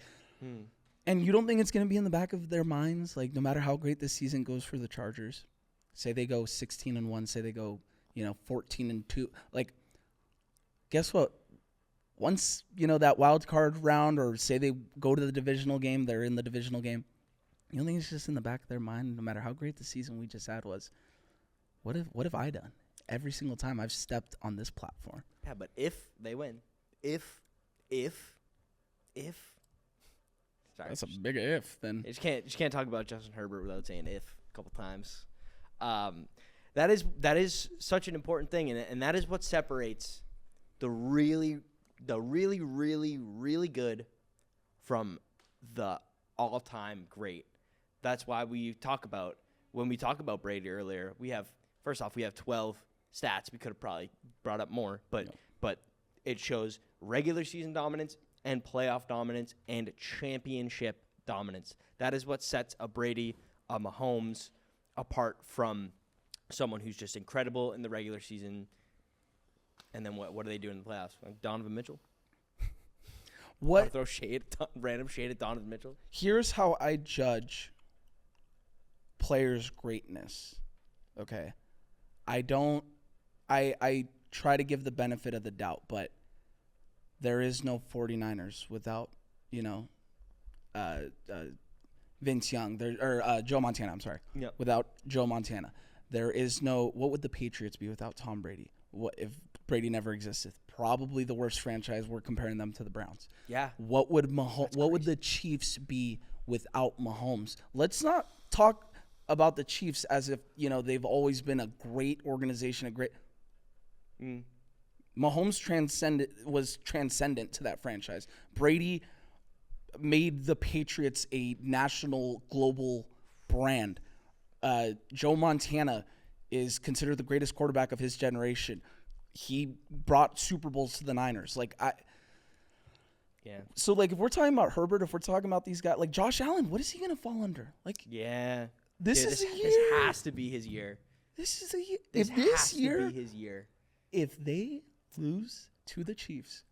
and you don't think it's going to be in the back of their minds? Like, no matter how great this season goes for the Chargers, say they go 16-1, say they go, 14-2. Like, guess what? Once, that wild card round, or say they go to the divisional game, they're in the divisional game. You don't think it's just in the back of their mind, no matter how great the season we just had was? What have I done? Every single time I've stepped on this platform. Yeah, but if they win, if. Sorry, That's a big if. Then you just can't talk about Justin Herbert without saying if a couple times. That is such an important thing, and that is what separates the really good from the all-time great. That's why when we talk about Brady earlier, we have 12 stats. We could have probably brought up more, but it shows regular season dominance and playoff dominance and championship dominance. That is what sets a Brady, a Mahomes apart from someone who's just incredible in the regular season. And then what do they do in the playoffs? Like Donovan Mitchell? What? Throw random shade at Donovan Mitchell? Here's how I judge players' greatness. Okay. I try to give the benefit of the doubt, but there is no 49ers without, Vince Young or Joe Montana. I'm sorry. Yep. Without Joe Montana, there is no. What would the Patriots be without Tom Brady? What if Brady never existed? Probably the worst franchise. We're comparing them to the Browns. Yeah. What would the Chiefs be without Mahomes? Let's not talk about the Chiefs as if they've always been a great organization, a great. Mahomes was transcendent to that franchise. Brady made the Patriots a national, global brand. Joe Montana is considered the greatest quarterback of his generation. He brought Super Bowls to the Niners. So, if we're talking about Herbert, if we're talking about these guys, like Josh Allen, what is he going to fall under? Yeah. This is a year. This has to be his year. This is a year. This has to be his year. If they lose to the Chiefs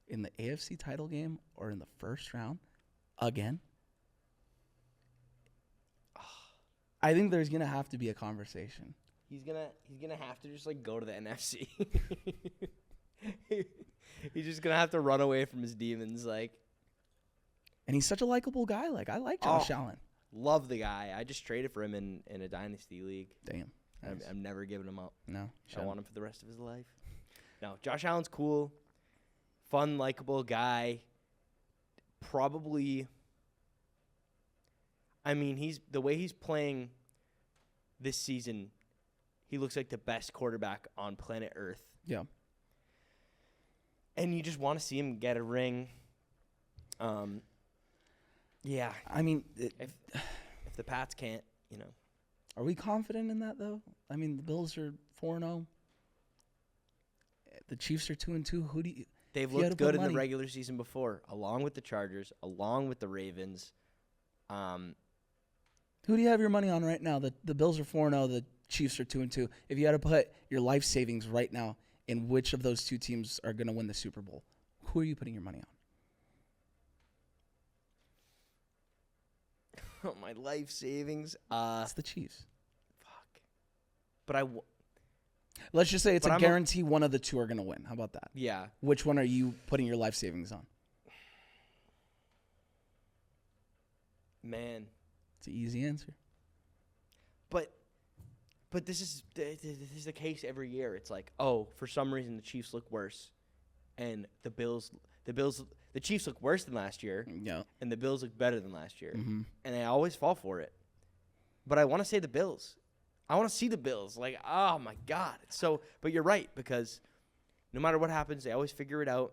in the AFC title game or in the first round again, I think there's going to have to be a conversation. He's gonna have to just go to the NFC. He's just gonna have to run away from his demons, And he's such a likable guy. I like Josh Allen. Love the guy. I just traded for him in a dynasty league. Damn. Nice. I'm never giving him up. No, I want him for the rest of his life. No, Josh Allen's cool, fun, likable guy. Probably. I mean, the way he's playing this season. He looks like the best quarterback on planet Earth. Yeah. And you just want to see him get a ring. Yeah. I mean, if the Pats can't, Are we confident in that, though? I mean, the Bills are 4-0. The Chiefs are 2-2. Who do you... They've looked good in the regular season before, along with the Chargers, along with the Ravens. Who do you have your money on right now? The Bills are 4-0. The Chiefs are 2-2. If you had to put your life savings right now in which of those two teams are going to win the Super Bowl, who are you putting your money on? My life savings? It's the Chiefs. Fuck. But let's just say it's a guarantee one of the two are going to win. How about that? Yeah. Which one are you putting your life savings on? Man. It's an easy answer. But this is the case every year. It's for some reason the Chiefs look worse, and the Chiefs look worse than last year. Yeah. And the Bills look better than last year. Mm-hmm. And I always fall for it. But I want to say the Bills. I want to see the Bills. Oh my God. But you're right, because no matter what happens, they always figure it out.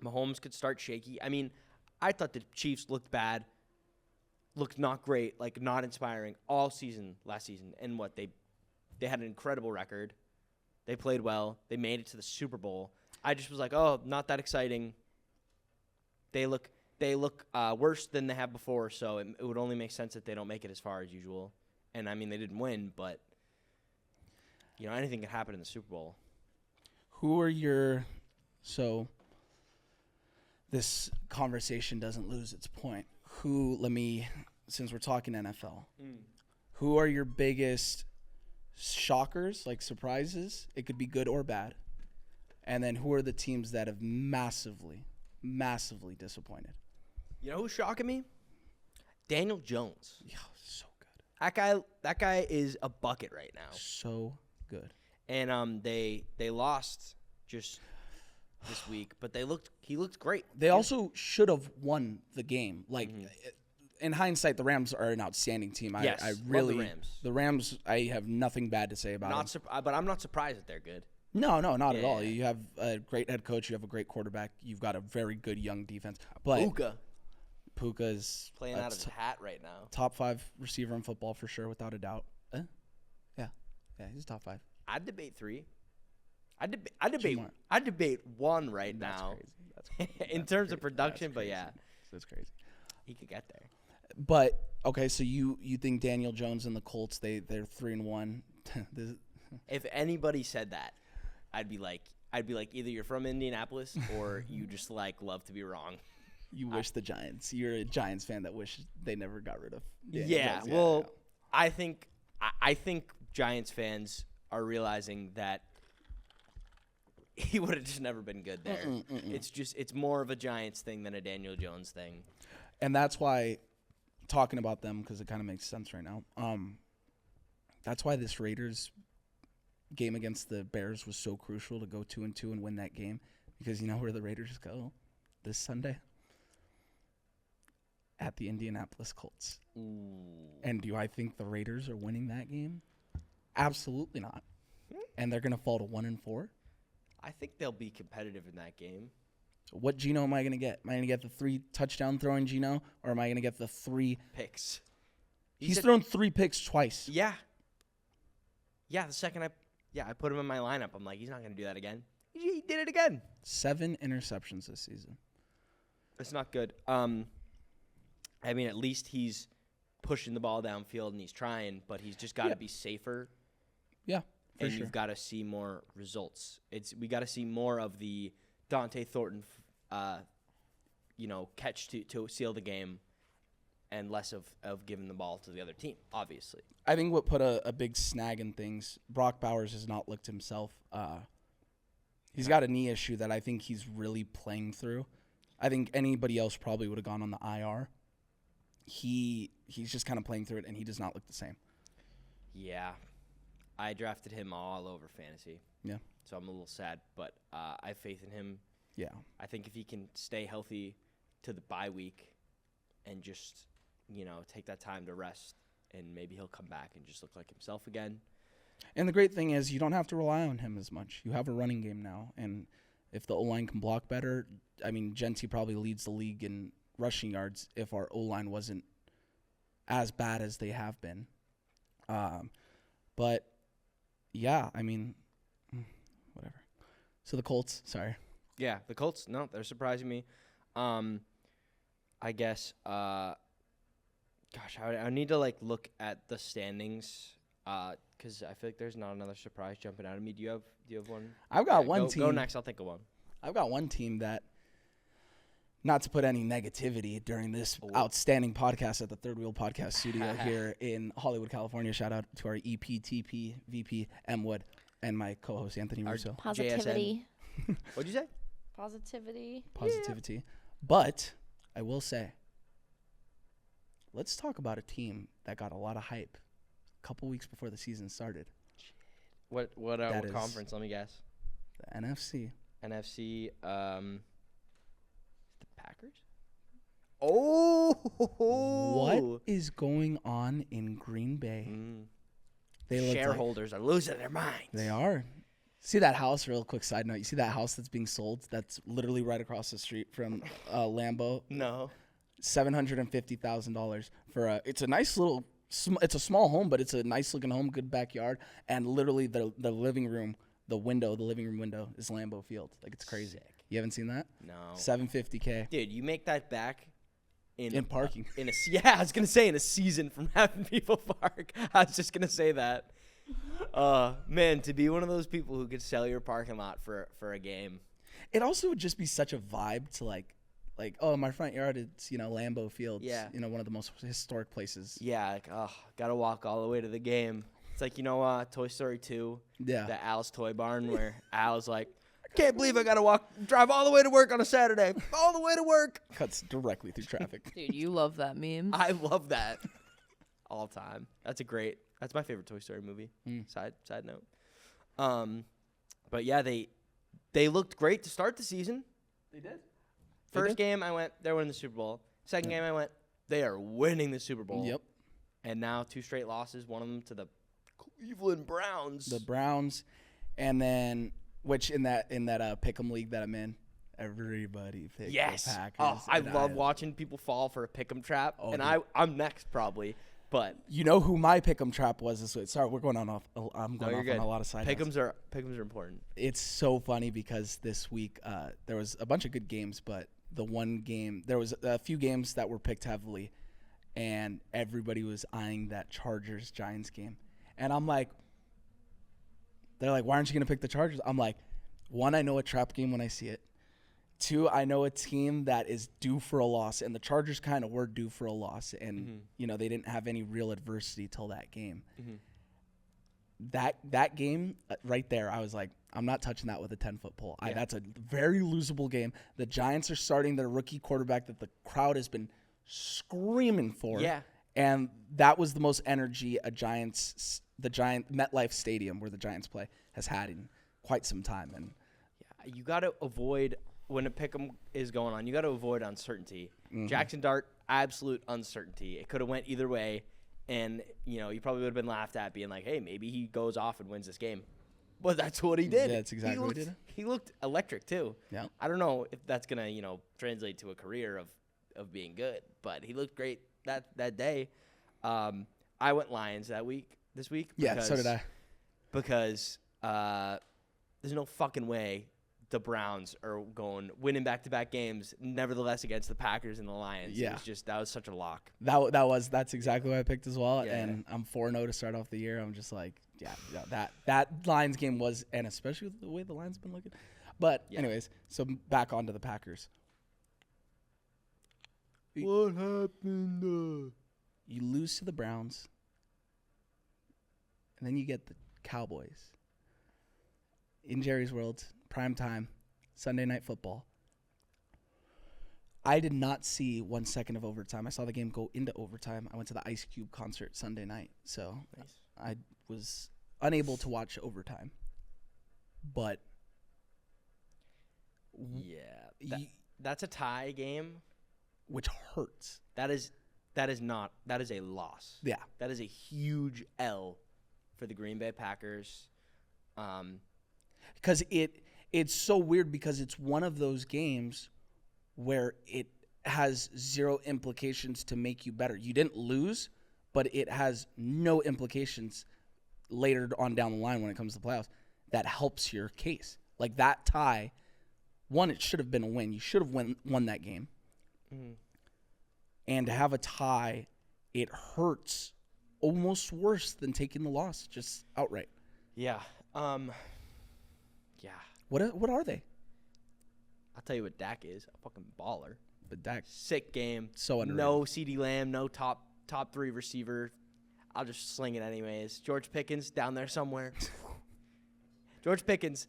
Mahomes could start shaky. I mean, I thought the Chiefs looked bad. Looked not great, not inspiring all season last season. And they had an incredible record. They played well. They made it to the Super Bowl. I just was not that exciting. They look worse than they have before, so it would only make sense that they don't make it as far as usual. And, I mean, they didn't win, but, anything can happen in the Super Bowl. Who are your – so this conversation doesn't lose its point. Since we're talking NFL, who are your biggest shockers, surprises? It could be good or bad. And then who are the teams that have massively, massively disappointed? You know who's shocking me? Daniel Jones. Yeah, so good. That guy is a bucket right now. So good. And they lost just this week, but he looked great. They also should have won the game. In hindsight, the Rams are an outstanding team. Yes, I really love the Rams. The Rams, I have nothing bad to say about them. But I'm not surprised that they're good. No, not at all. You have a great head coach. You have a great quarterback. You've got a very good young defense. But Puka is playing out of his hat right now. Top 5 receiver in football for sure, without a doubt. Yeah, he's top 5. I'd debate 3. I'd debate 1 right now. That's crazy. In terms of production, but yeah, that's crazy. He could get there. But okay, so you think Daniel Jones and the Colts they're 3-1? If anybody said that, I'd be like either you're from Indianapolis or you just love to be wrong. You wish the Giants. You're a Giants fan that wish they never got rid of. Yeah. Well, I think Giants fans are realizing that he would have just never been good there. It's more of a Giants thing than a Daniel Jones thing. And that's why, talking about them, because it kind of makes sense right now, that's why this Raiders game against the Bears was so crucial to go 2-2 and win that game. Because you know where the Raiders go this Sunday? At the Indianapolis Colts. Ooh. And do I think the Raiders are winning that game? Absolutely not. And they're going to fall to 1-4? I think they'll be competitive in that game. What Geno am I going to get? Am I going to get the 3 touchdown throwing Geno, or am I going to get the 3 picks? He's thrown 3 picks twice. Yeah. Yeah, the second I put him in my lineup, I'm like, he's not going to do that again. He did it again. 7 interceptions this season. It's not good. I mean, at least he's pushing the ball downfield and he's trying, but he's just got to be safer. Yeah, for and sure. you've got to see more results. We got to see more of the Dante Thornton, catch to seal the game, and less of giving the ball to the other team. Obviously, I think what put a big snag in things. Brock Bowers has not looked himself. He's got a knee issue that I think he's really playing through. I think anybody else probably would have gone on the IR. He's just kind of playing through it, and he does not look the same. Yeah. I drafted him all over fantasy. Yeah. So I'm a little sad, but I have faith in him. Yeah. I think if he can stay healthy to the bye week and just, take that time to rest, and maybe he'll come back and just look like himself again. And the great thing is you don't have to rely on him as much. You have a running game now, and if the O-line can block better, I mean, Genty probably leads the league in rushing yards if our O-line wasn't as bad as they have been. But, yeah, I mean, whatever. So the Colts, sorry. Yeah, the Colts, no, they're surprising me. I guess, I need to, look at the standings because I feel like there's not another surprise jumping out of me. Do you have one? I've got one team. Go next. I'll think of one. I've got one team that, not to put any negativity during this outstanding podcast at the Third Wheel Podcast Studio here in Hollywood, California. Shout out to our EPTP VP M Wood and my co-host Anthony Russo. Positivity. What'd you say? Positivity. Positivity. Yeah. But I will say, let's talk about a team that got a lot of hype a couple weeks before the season started. What conference? Let me guess. The NFC. NFC. The Packers. Oh. What is going on in Green Bay? Shareholders are losing their minds. They are. See that house? Real quick side note. You see that house that's being sold? That's literally right across the street from Lambeau. No. $750,000 for it's a nice little. It's a small home, but it's a nice looking home, good backyard, and literally the living room, the living room window is Lambeau Field. Like, it's crazy. Sick. You haven't seen that? No. $750K. Dude, you make that back in parking. I was gonna say in a season from having people park. I was just gonna say that. Man, to be one of those people who could sell your parking lot for a game. It also would just be such a vibe to like, oh, my front yard, it's, Lambeau Field. Yeah. One of the most historic places. Yeah, gotta walk all the way to the game. It's like, Toy Story 2. Yeah. The Al's Toy Barn where Al's like, I can't believe I gotta drive all the way to work on a Saturday. All the way to work. Cuts directly through traffic. Dude, you love that meme. I love that. All time. That's my favorite Toy Story movie. Side note. But yeah, they looked great to start the season. They did. First game, I went, they're winning the Super Bowl. Second game, I went, they are winning the Super Bowl. Yep. And now 2 straight losses, one of them to the Cleveland Browns. The Browns, and then which in that pick'em league that I'm in, everybody picked the Packers. Oh, I love watching people fall for a pick'em trap, I'm next probably. But you know who my pick'em trap was this week? Sorry, we're going on off. I'm going off good. on a lot of side. Pick'ems are important. It's so funny because this week there was a bunch of good games, but the one game there was a few games that were picked heavily, and everybody was eyeing that Chargers-Giants game, and I'm like, they're like, why aren't you gonna pick the Chargers? I'm like, 1, I know a trap game when I see it. 2, I know a team that is due for a loss, and the Chargers kind of were due for a loss, and they didn't have any real adversity till that game. that game right there, I was like, I'm not touching that with a 10-foot pole. Yeah. That's a very losable game. The Giants are starting their rookie quarterback that the crowd has been screaming for. Yeah. And that was the most energy the Giant MetLife Stadium where the Giants play has had in quite some time. And yeah, you got to avoid when a pick'em is going on. You got to avoid uncertainty. Mm-hmm. Jackson Dart, absolute uncertainty. It could have went either way, and you probably would have been laughed at, being like, "Hey, maybe he goes off and wins this game." But that's what he did. Yeah, that's exactly what he did. He looked electric too. Yeah. I don't know if that's gonna translate to a career of being good, but he looked great that day. I went Lions this week. Yeah, so did I. Because there's no fucking way the Browns are winning back-to-back games, nevertheless against the Packers and the Lions. Yeah. That was such a lock. That's exactly what I picked as well. Yeah. And I'm 4-0 to start off the year. I'm just like, that Lions game was, and especially with the way the Lions been looking. But anyways, so back onto the Packers. What happened? You lose to the Browns, and then you get the Cowboys. In Jerry's world, prime time, Sunday Night Football. I did not see 1 second of overtime. I saw the game go into overtime. I went to the Ice Cube concert Sunday night, so Nice. I was unable to watch overtime. But Yeah, that's a tie game. which hurts. That is a loss. Yeah. That is a huge L for the Green Bay Packers. Because it's so weird because it's one of those games where it has zero implications to make you better. You didn't lose, but it has no implications later on down the line when it comes to the playoffs that helps your case. Like that tie, one, it should have been a win. You should have won that game. Mm-hmm. And to have a tie, it hurts almost worse than taking the loss, just outright. Yeah. Yeah. What are they? I'll tell you what Dak is. A fucking baller. But Dak, Sick game. so underrated. No CeeDee Lamb, no top 3 receiver. I'll just sling it anyways. George Pickens down there somewhere. George Pickens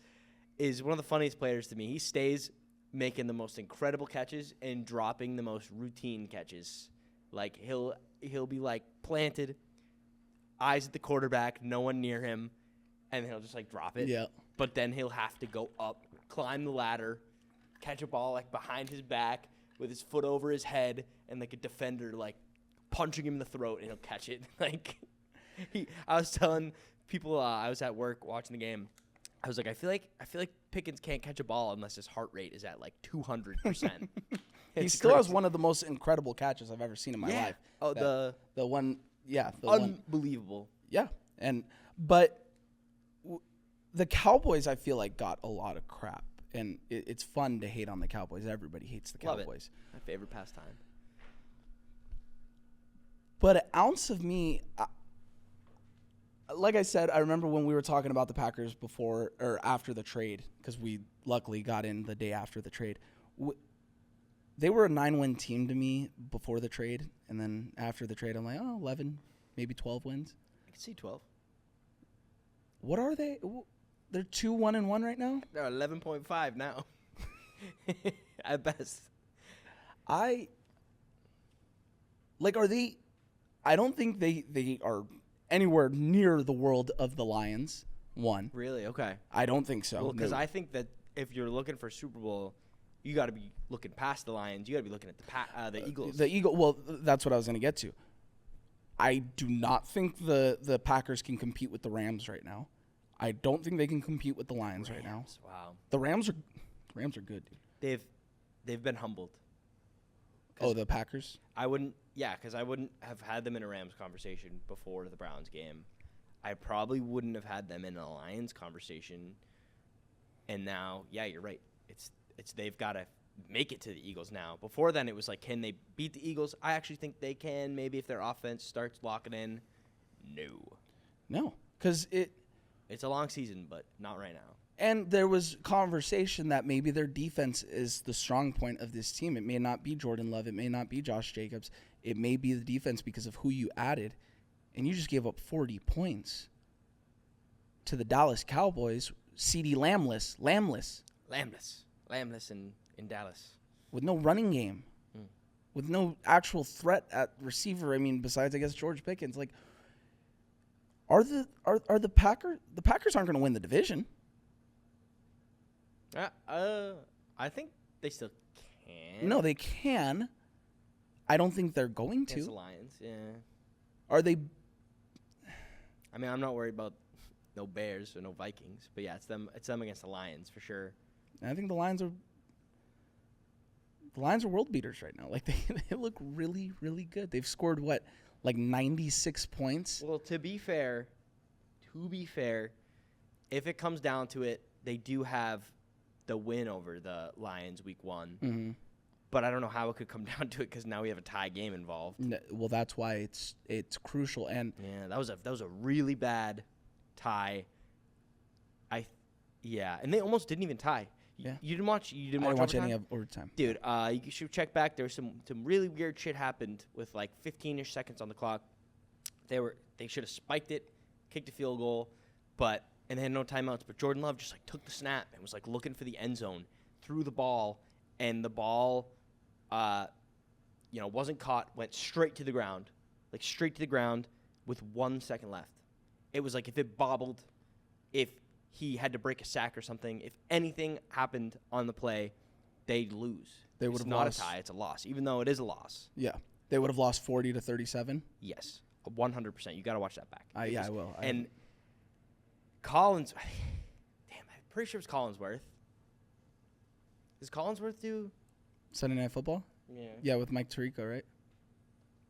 is one of the funniest players to me. He stays making the most incredible catches and dropping the most routine catches. Like he'll be like planted, eyes at the quarterback, no one near him, and he'll just like drop it. Yeah. But then he'll have to go up, climb the ladder, catch a ball like behind his back with his foot over his head, and like a defender like punching him in the throat, and he'll catch it. Like I was telling people, I was at work watching the game. I was like, I feel like Pickens can't catch a ball unless his heart rate is at like 200%. He still has one of the most incredible catches I've ever seen in my life. Oh, the one, yeah, the one. Unbelievable. Yeah, but the Cowboys, I feel like, got a lot of crap, and it's fun to hate on the Cowboys. Everybody hates the Love Cowboys. it. My favorite pastime. But an ounce of me, like I said, I remember when we were talking about the Packers before or after the trade, because we luckily got in the day after the trade. They were a 9-win team to me before the trade, and then after the trade, I'm like, 11, maybe 12 wins. I can see 12. What are they? They're 2-1-1 right now? They're 11.5 now. At best. Are they? I don't think they are anywhere near the world of the Lions. One. Really? Okay. I don't think so. Well, because No. I think that if you're looking for Super Bowl, you got to be looking past the Lions. You got to be looking at the Eagles. The Eagle. Well, that's what I was going to get to. I do not think the Packers can compete with the Rams right now. I don't think they can compete with the Lions right now. Wow. The Rams are good, dude. They've been humbled. Oh, the Packers? I wouldn't have had them in a Rams conversation before the Browns game. I probably wouldn't have had them in a Lions conversation. And now, yeah, you're right. It's they've got to make it to the Eagles now. Before then, it was like, can they beat the Eagles? I actually think they can. Maybe if their offense starts locking in. No, because it's a long season, but not right now. And there was conversation that maybe their defense is the strong point of this team. It may not be Jordan Love. It may not be Josh Jacobs. It may be the defense because of who you added. And you just gave up 40 points. to the Dallas Cowboys, CeeDee Lambless in Dallas. with no running game, with no actual threat at receiver. I mean, besides I guess George Pickens. Like, are the Packers aren't going to win the division? I think they still can. No, they can. I don't think they're going to. Against the Lions, yeah. Are they? I mean, I'm not worried about no Bears or no Vikings, but yeah, it's them against the Lions for sure. I think the Lions are world beaters right now. Like they look really, really good. They've scored what, like 96 points. Well, to be fair, if it comes down to it, they do have the win over the Lions week 1. Mm-hmm. But I don't know how it could come down to it because now we have a tie game involved. Well, that's why it's crucial. And yeah, that was a really bad tie. And they almost didn't even tie. Yeah. You didn't watch. I didn't watch any of overtime. Dude, you should check back. There was some really weird shit happened with like 15-ish seconds on the clock. They should have spiked it, kicked a field goal, and they had no timeouts. But Jordan Love just like took the snap and was like looking for the end zone, threw the ball, and the ball, wasn't caught. Went straight to the ground, with 1 second left. It was like if it bobbled, if he had to break a sack or something, if anything happened on the play, they'd lose. They would have not lost. a tie; it's a loss, even though it is a loss. Yeah, they would have lost 40-37. Yes, 100%. You got to watch that back. Yeah, I will. And Collins, damn, I'm pretty sure it's Collinsworth. Does Collinsworth do Sunday Night Football? Yeah. Yeah, with Mike Tirico, right?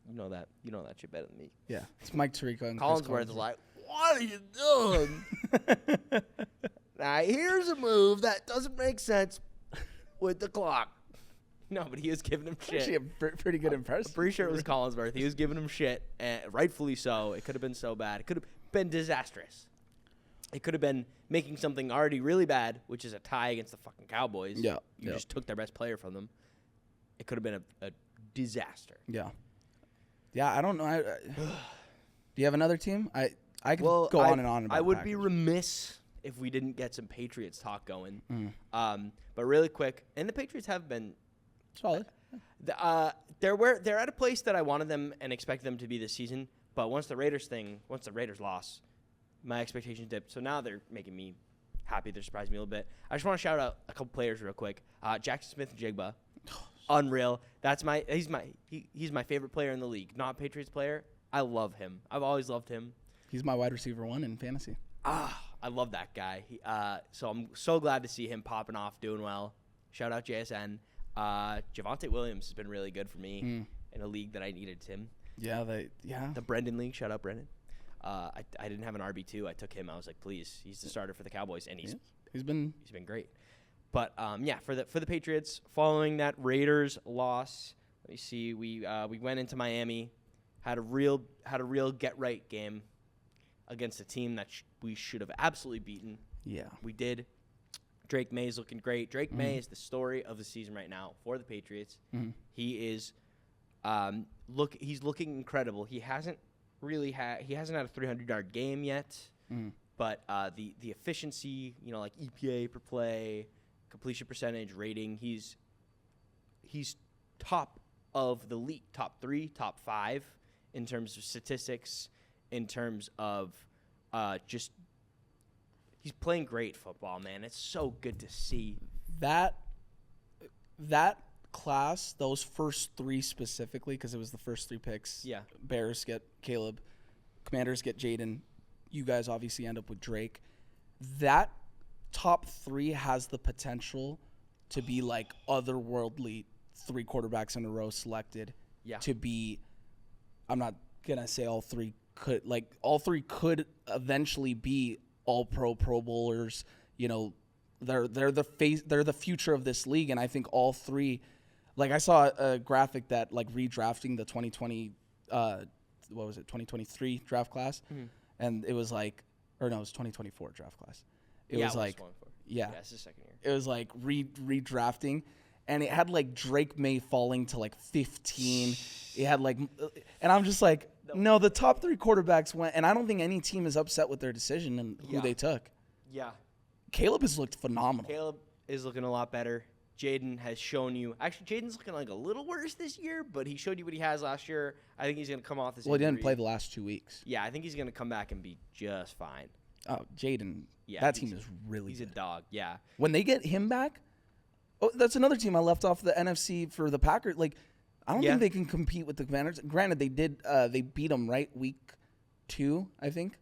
You know that shit better than me. Yeah, it's Mike Tirico and Collinsworth is like, what are you doing? Now, here's a move that doesn't make sense with the clock. No, but he was giving him shit. Actually, a pretty good impression. I'm pretty sure it was Collinsworth. He was giving him shit, and rightfully so. It could have been so bad. It could have been disastrous. It could have been making something already really bad, which is a tie against the fucking Cowboys. Yeah. You just took their best player from them. It could have been a disaster. Yeah. Yeah, I don't know. Do you have another team? I could go on and on about I would Packers. be remiss if we didn't get some Patriots talk going. But really quick, and the Patriots have been solid. They're at a place that I wanted them and expected them to be this season. But once the Raiders lost, my expectations dipped. So now they're making me happy. They're surprising me a little bit. I just want to shout out a couple players real quick. Jackson Smith-Njigba, unreal. He's my favorite player in the league. Not a Patriots player. I love him. I've always loved him. He's my wide receiver 1 in fantasy. I love that guy. So I'm so glad to see him popping off, doing well. Shout out JSN. Javonte Williams has been really good for me in a league that I needed him. Yeah, The Brendan League. Shout out Brendan. I didn't have an RB2. I took him. I was like, please, he's the starter for the Cowboys, and he's been great. But for the Patriots, following that Raiders loss, let me see. We went into Miami, had a real get right game against a team that we should have absolutely beaten. Yeah, we did. Drake May's looking great. Drake May is the story of the season right now for the Patriots. He is he's looking incredible. He hasn't had a 300-yard game yet, but the efficiency, like EPA per play, completion percentage, rating, he's top of the league, top 3, top 5 in terms of statistics, in terms of he's playing great football, man. It's so good to see. That class, those first 3 specifically, because it was the first 3 picks. Yeah. Bears get Caleb, Commanders get Jaden. You guys obviously end up with Drake. That top 3 has the potential to be like otherworldly 3 quarterbacks in a row selected. Yeah. To be, I'm not gonna say all 3 could, like all 3 could eventually be all-pro Pro Bowlers. They're the future of this league, and I think all 3. Like I saw a graphic that like redrafting the 2023 draft class, and it was like, or no, it was 2024 draft class. It was like, yeah, it's the second year. It was like redrafting, and it had like Drake May falling to like 15. It had like, and I'm just like, No, the top 3 quarterbacks went, and I don't think any team is upset with their decision and who they took. Yeah. Caleb has looked phenomenal. Caleb is looking a lot better. Jaden has shown you. Actually, Jaden's looking like a little worse this year, but he showed you what he has last year. I think he's going to come off this Well, he injury. didn't play the last 2 weeks. Yeah, I think he's going to come back and be just fine. Oh, Jaden. Yeah, that team is really He's good. a dog, yeah. When they get him back, that's another team I left off the NFC for the Packers. Like, I don't think they can compete with the Commanders. Granted, they did. They beat them right week 2, I think.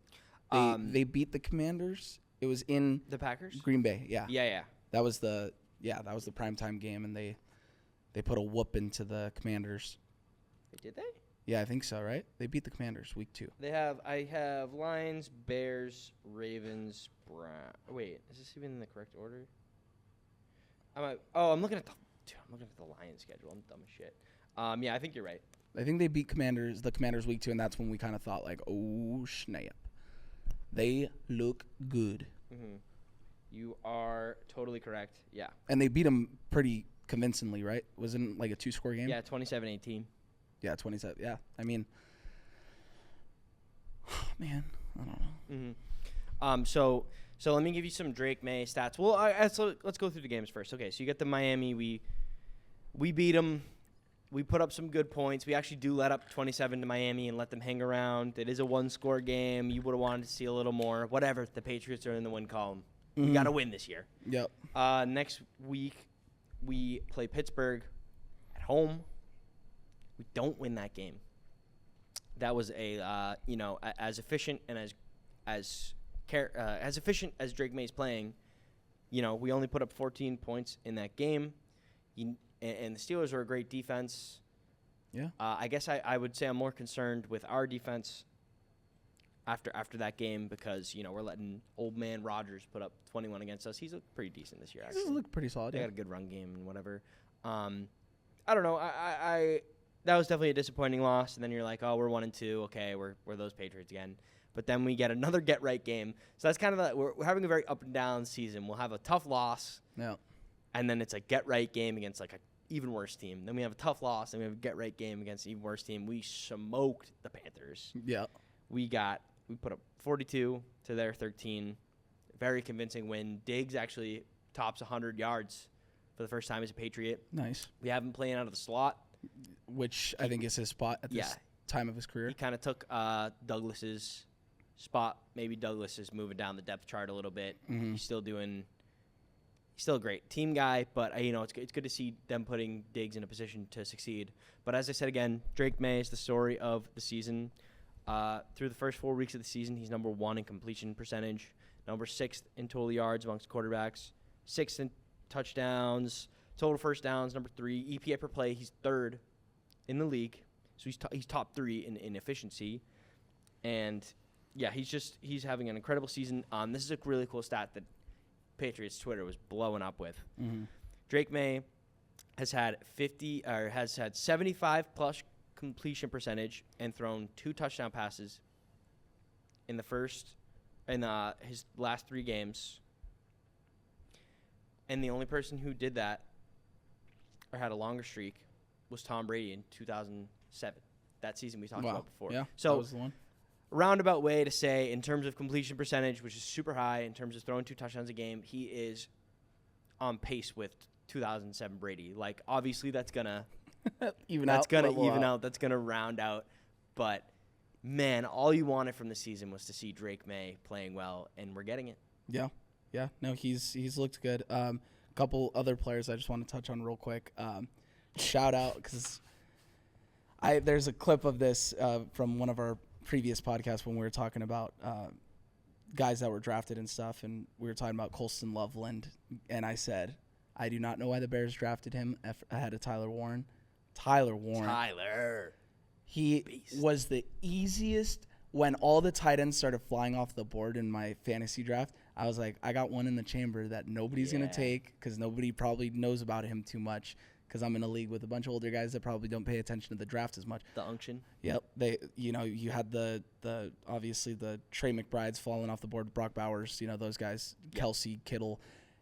They beat the Commanders. It was in The Packers? Green Bay. Yeah. Yeah. That was the primetime game, and they put a whoop into the Commanders. Did they? Yeah, I think so. Right? They beat the Commanders week 2. I have Lions, Bears, Ravens, Brown. Wait, is this even in the correct order? I'm looking at the Lions schedule. I'm dumb as shit. Yeah, I think you're right. I think they beat the Commanders week 2, and that's when we kind of thought like, oh snap, they look good. Mm-hmm. You are totally correct. Yeah. And they beat them pretty convincingly, right? Wasn't like a 2-score game. Yeah, 27-18. Yeah, 27. Yeah, I mean, man, I don't know. Mm-hmm. So let me give you some Drake May stats. Well, so let's go through the games first. Okay, so you get the Miami. We beat them. We put up some good points. We actually do let up 27 to Miami and let them hang around. It is a 1-score game. You would have wanted to see a little more. Whatever. The Patriots are in the win column. Mm-hmm. We got to win this year. Yep. Next week, we play Pittsburgh at home. We don't win that game. That was as efficient and as efficient as Drake May's playing. We only put up 14 points in that game. And the Steelers are a great defense. Yeah. I guess I would say I'm more concerned with our defense after that game because, we're letting old man Rodgers put up 21 against us. He's looked pretty decent this year, actually. He's looked pretty solid. They got a good run game and whatever. I don't know. I that was definitely a disappointing loss. And then you're like, oh, we're 1-2. Okay, we're those Patriots again. But then we get another get-right game. So that's kind of we're having a very up-and-down season. We'll have a tough loss. Yeah. And then it's a get-right game against, like, a even worse team. Then we have a tough loss, and we have a get-right game against an even worse team. We smoked the Panthers. Yeah. We put up 42 to their 13. Very convincing win. Diggs actually tops 100 yards for the first time as a Patriot. Nice. We have him playing out of the slot. Which I think is his spot at this time of his career. He kind of took Douglas's spot. Maybe Douglas is moving down the depth chart a little bit. Mm-hmm. He's still a great team guy, but it's good to see them putting Diggs in a position to succeed. But as I said again, Drake May is the story of the season. Through the first 4 weeks of the season, he's number 1 in completion percentage, number 6th in total yards amongst quarterbacks, 6th in touchdowns, total first downs, number 3, EPA per play. He's 3rd in the league, so he's top 3 in efficiency. And yeah, he's having an incredible season. This is a really cool stat that Patriots Twitter was blowing up with. Mm-hmm. Drake May has had 75 plus completion percentage and thrown 2 touchdown passes in his last 3 games. And the only person who did that or had a longer streak was Tom Brady in 2007. That season we talked about before. Yeah, so that was the one. Roundabout way to say, in terms of completion percentage, which is super high, in terms of throwing 2 touchdowns a game, he is on pace with 2007 Brady. Like, obviously, that's gonna even out. That's gonna round out. But man, all you wanted from the season was to see Drake May playing well, and we're getting it. Yeah. No, he's looked good. A couple other players I just want to touch on real quick. Shout out because there's a clip of this from one of our previous podcast when we were talking about guys that were drafted and stuff, and we were talking about Colston Loveland, and I said, I do not know why the Bears drafted him ahead of Tyler Warren. He Beast. was the easiest. When all the tight ends started flying off the board in my fantasy draft, I was like, I got one in the chamber that nobody's going to take because nobody probably knows about him too much. Because I'm in a league with a bunch of older guys that probably don't pay attention to the draft as much. The unction. Yep. You had the obviously the Trey McBrides falling off the board, Brock Bowers, those guys, yep. Kelsey, Kittle.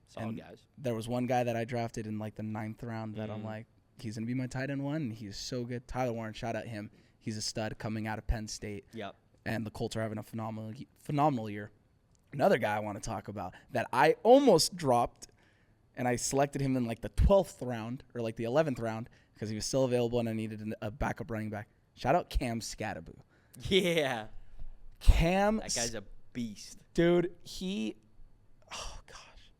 Solid guys. There was one guy that I drafted in like the 9th round that I'm like, he's going to be my tight end 1. And he's so good. Tyler Warren, shout out him. He's a stud coming out of Penn State. Yep. And the Colts are having a phenomenal year. Another guy I want to talk about that I almost dropped, and I selected him in like the 12th round or like the 11th round because he was still available and I needed a backup running back. Shout out Cam Scattaboo. Yeah. That guy's a beast. Dude, oh gosh.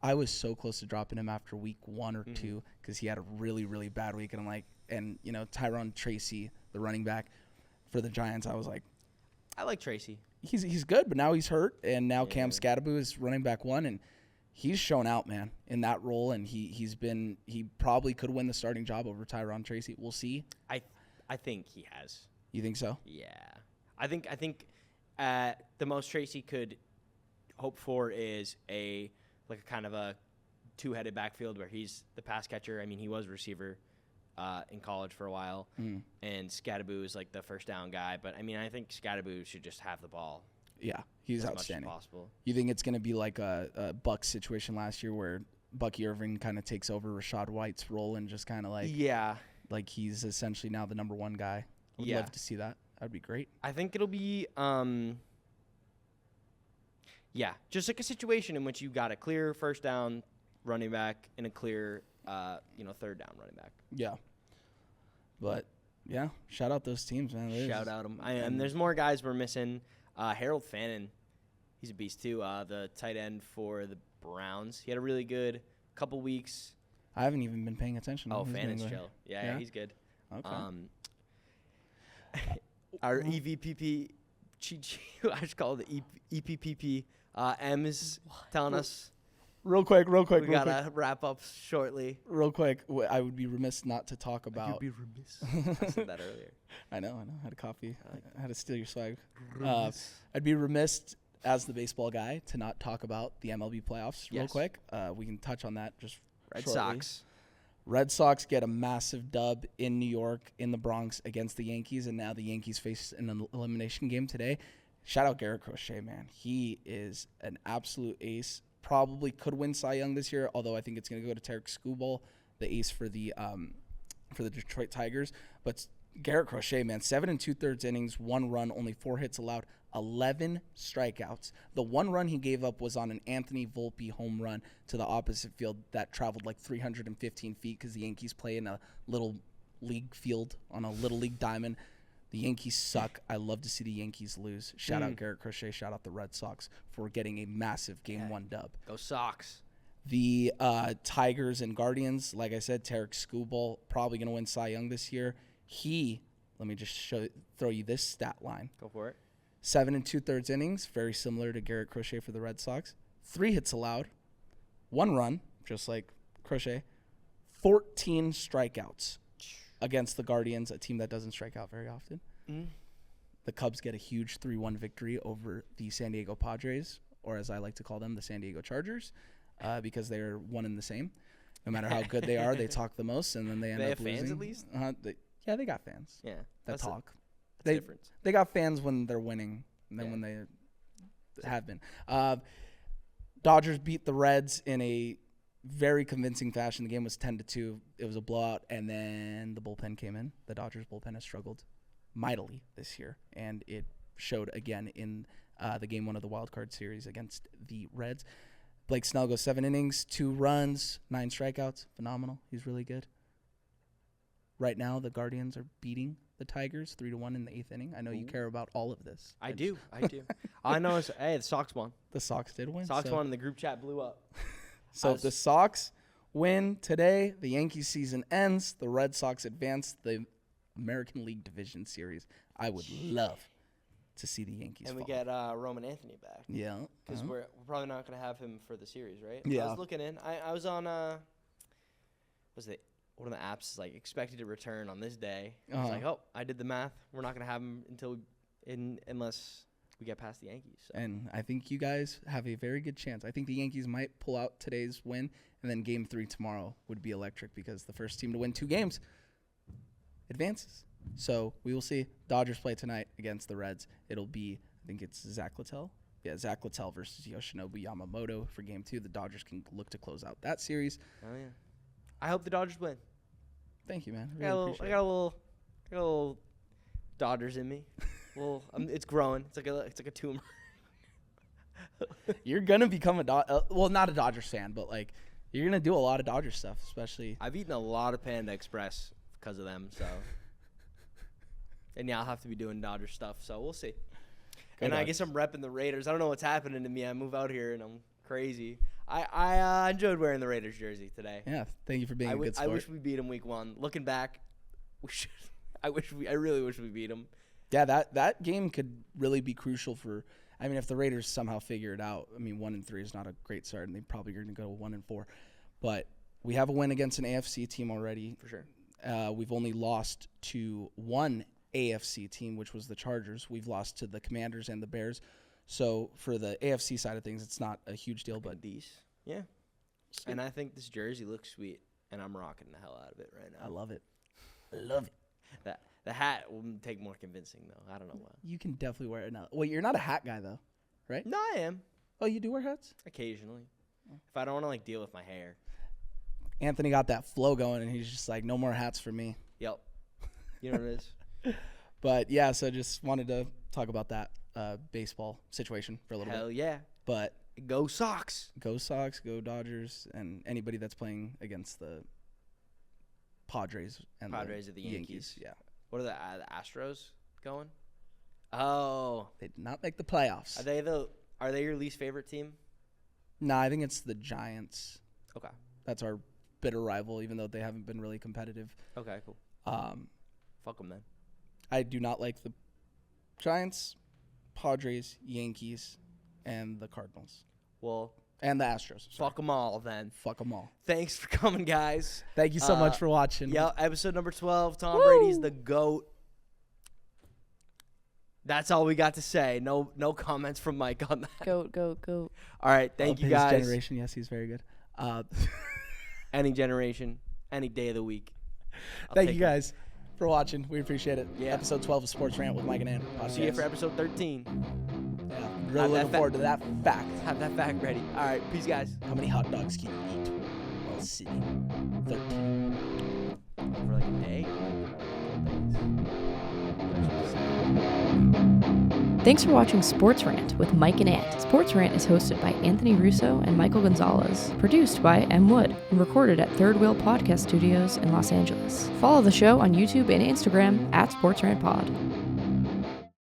I was so close to dropping him after week 1 or 2 because he had a really, really bad week. And I'm like, Tyrone Tracy, the running back for the Giants, I was like, I like Tracy. He's good, but now he's hurt. And now Cam Scattaboo is running back 1. And he's shown out, man, in that role. And he probably could win the starting job over Tyrone Tracy. We'll see. I think he has. You think so? Yeah. I think the most Tracy could hope for is a kind of a two-headed backfield where he's the pass catcher. I mean, he was a receiver in college for a while, and Scattaboo is like the first down guy. But I mean, I think Scattaboo should just have the ball. Yeah, he's as outstanding. Much as possible. You think it's going to be like a Bucs situation last year where Bucky Irving kind of takes over Rachaad White's role and just kind of like he's essentially now the number 1 guy? I would love to see that. That'd be great. I think it'll be just like a situation in which you got a clear first down running back and a clear third down running back. Yeah. But yeah, shout out those teams, man. Shout out them. And there's more guys we're missing. Harold Fannin, he's a beast too. The tight end for the Browns. He had a really good couple weeks. I haven't even been paying attention. Oh, Fannin's chill. Yeah, he's good. Okay. Our EVPP, I just call it the EPPP. M is telling us. Real quick. We gotta wrap up shortly. Real quick, I would be remiss not to talk about. You'd be remiss. I said that earlier. I know. I had a coffee. I had to steal your swag. I'd be remiss as the baseball guy to not talk about the MLB playoffs real quick. We can touch on that just Red Sox. Red Sox get a massive dub in New York, in the Bronx, against the Yankees, and now the Yankees face an elimination game today. Shout out Garrett Crochet, man. He is an absolute ace. Probably could win Cy Young this year, although I think it's going to go to Tarek Skubal, the ace for the Detroit Tigers. But Garrett Crochet, man, 7 2/3 innings, 1 run, only 4 hits allowed, 11 strikeouts. The 1 run he gave up was on an Anthony Volpe home run to the opposite field that traveled like 315 feet because the Yankees play in a little league field on a little league diamond. The Yankees suck. I love to see the Yankees lose. Shout out Garrett Crochet. Shout out the Red Sox for getting a massive Game 1 dub. Go Sox. The Tigers and Guardians, like I said, Tarek Skubal, probably going to win Cy Young this year. Let me just throw you this stat line. Go for it. 7 2/3 innings, very similar to Garrett Crochet for the Red Sox. 3 hits allowed, 1 run, just like Crochet. 14 strikeouts against the Guardians, a team that doesn't strike out very often. The Cubs get a huge 3-1 victory over the San Diego Padres, or as I like to call them, the San Diego Chargers, because they're one and the same. No matter how good they are, they talk the most, and then they end up losing. They have fans at least? Yeah, they got fans. Yeah. That talk. That's different. They got fans when they're winning than when they have been. Dodgers beat the Reds in a very convincing fashion. The game was 10-2. It was a blowout, and then the bullpen came in. The Dodgers bullpen has struggled mightily this year, and it showed again in the Game 1 of the Wild Card Series against the Reds. Blake Snell goes 7 innings, 2 runs, 9 strikeouts. Phenomenal. He's really good. Right now, the Guardians are beating the Tigers 3-1 in the 8th inning. I know you care about all of this. I do. I know. The Sox won. The Sox did win. Sox won, and the group chat blew up. So if the Sox win today, the Yankees season ends. The Red Sox advance the American League Division Series. I would love to see the Yankees. And we fall. get Roman Anthony back. Yeah. Because we're probably not going to have him for the series, right? Yeah. I was looking in. I was on one of the apps is like expected to return on this day. I was like, I did the math. We're not going to have him unless we get past the Yankees. So. And I think you guys have a very good chance. I think the Yankees might pull out today's win, and then Game 3 tomorrow would be electric because the first team to win 2 games advances. So we will see. Dodgers play tonight against the Reds. It'll be, I think it's Zach Littell. Yeah, Zach Littell versus Yoshinobu Yamamoto for Game 2. The Dodgers can look to close out that series. Oh, yeah. I hope the Dodgers win. Thank you, man. I got a little Dodgers in me. Well, it's growing. It's like a tumor. You're gonna become well, not a Dodgers fan, but like you're gonna do a lot of Dodger stuff, especially. I've eaten a lot of Panda Express because of them, so. And yeah, I'll have to be doing Dodger stuff, so we'll see. And I guess I'm repping the Raiders. I don't know what's happening to me. I move out here and I'm crazy. I enjoyed wearing the Raiders jersey today. Yeah, thank you for being a good sport. I wish we beat them week 1. Looking back, we should. I really wish we beat them. Yeah, that game could really be crucial for. I mean, if the Raiders somehow figure it out, I mean, 1-3 is not a great start, and they probably are going to go 1-4. But we have a win against an AFC team already. For sure. We've only lost to one AFC team, which was the Chargers. We've lost to the Commanders and the Bears. So for the AFC side of things, it's not a huge deal. But these, yeah. Sweet. And I think this jersey looks sweet, and I'm rocking the hell out of it right now. I love it. I love it. The hat will take more convincing, though. I don't know why. You can definitely wear it now. Well, you're not a hat guy, though, right? No, I am. Oh, you do wear hats? Occasionally. If I don't want to, like, deal with my hair. Anthony got that flow going, and he's just like, no more hats for me. Yep. You know what it is? But, yeah, so just wanted to talk about that baseball situation for a little bit. Hell yeah. But go Sox. Go Sox, go Dodgers, and anybody that's playing against the Padres and the Yankees. Yeah. What are the Astros going? Oh. They did not make the playoffs. Are they your least favorite team? No, I think it's the Giants. Okay. That's our bitter rival, even though they haven't been really competitive. Okay, cool. Fuck them then. I do not like the Giants, Padres, Yankees, and the Cardinals. Well. And the Astros. Fuck them all then. Fuck them all. Thanks for coming, guys. Thank you so much for watching. Yeah, episode number 12. Tom Brady's the GOAT. That's all we got to say. No comments from Mike on that. Goat. All right, thank you guys. His generation, yes, he's very good. Any generation, any day of the week. Thank you guys for watching. We appreciate it. Yeah. Episode 12 of Sports Rant with Mike and Ann. See you for episode 13. Yeah, really looking forward to that fact. Have that fact ready. All right, peace, guys. How many hot dogs can you eat while sitting? 13. For like a day? Thanks for watching Sports Rant with Mike and Ant. Sports Rant is hosted by Anthony Russo and Michael Gonzalez, produced by M. Wood, and recorded at Third Wheel Podcast Studios in Los Angeles. Follow the show on YouTube and Instagram @SportsRantPod.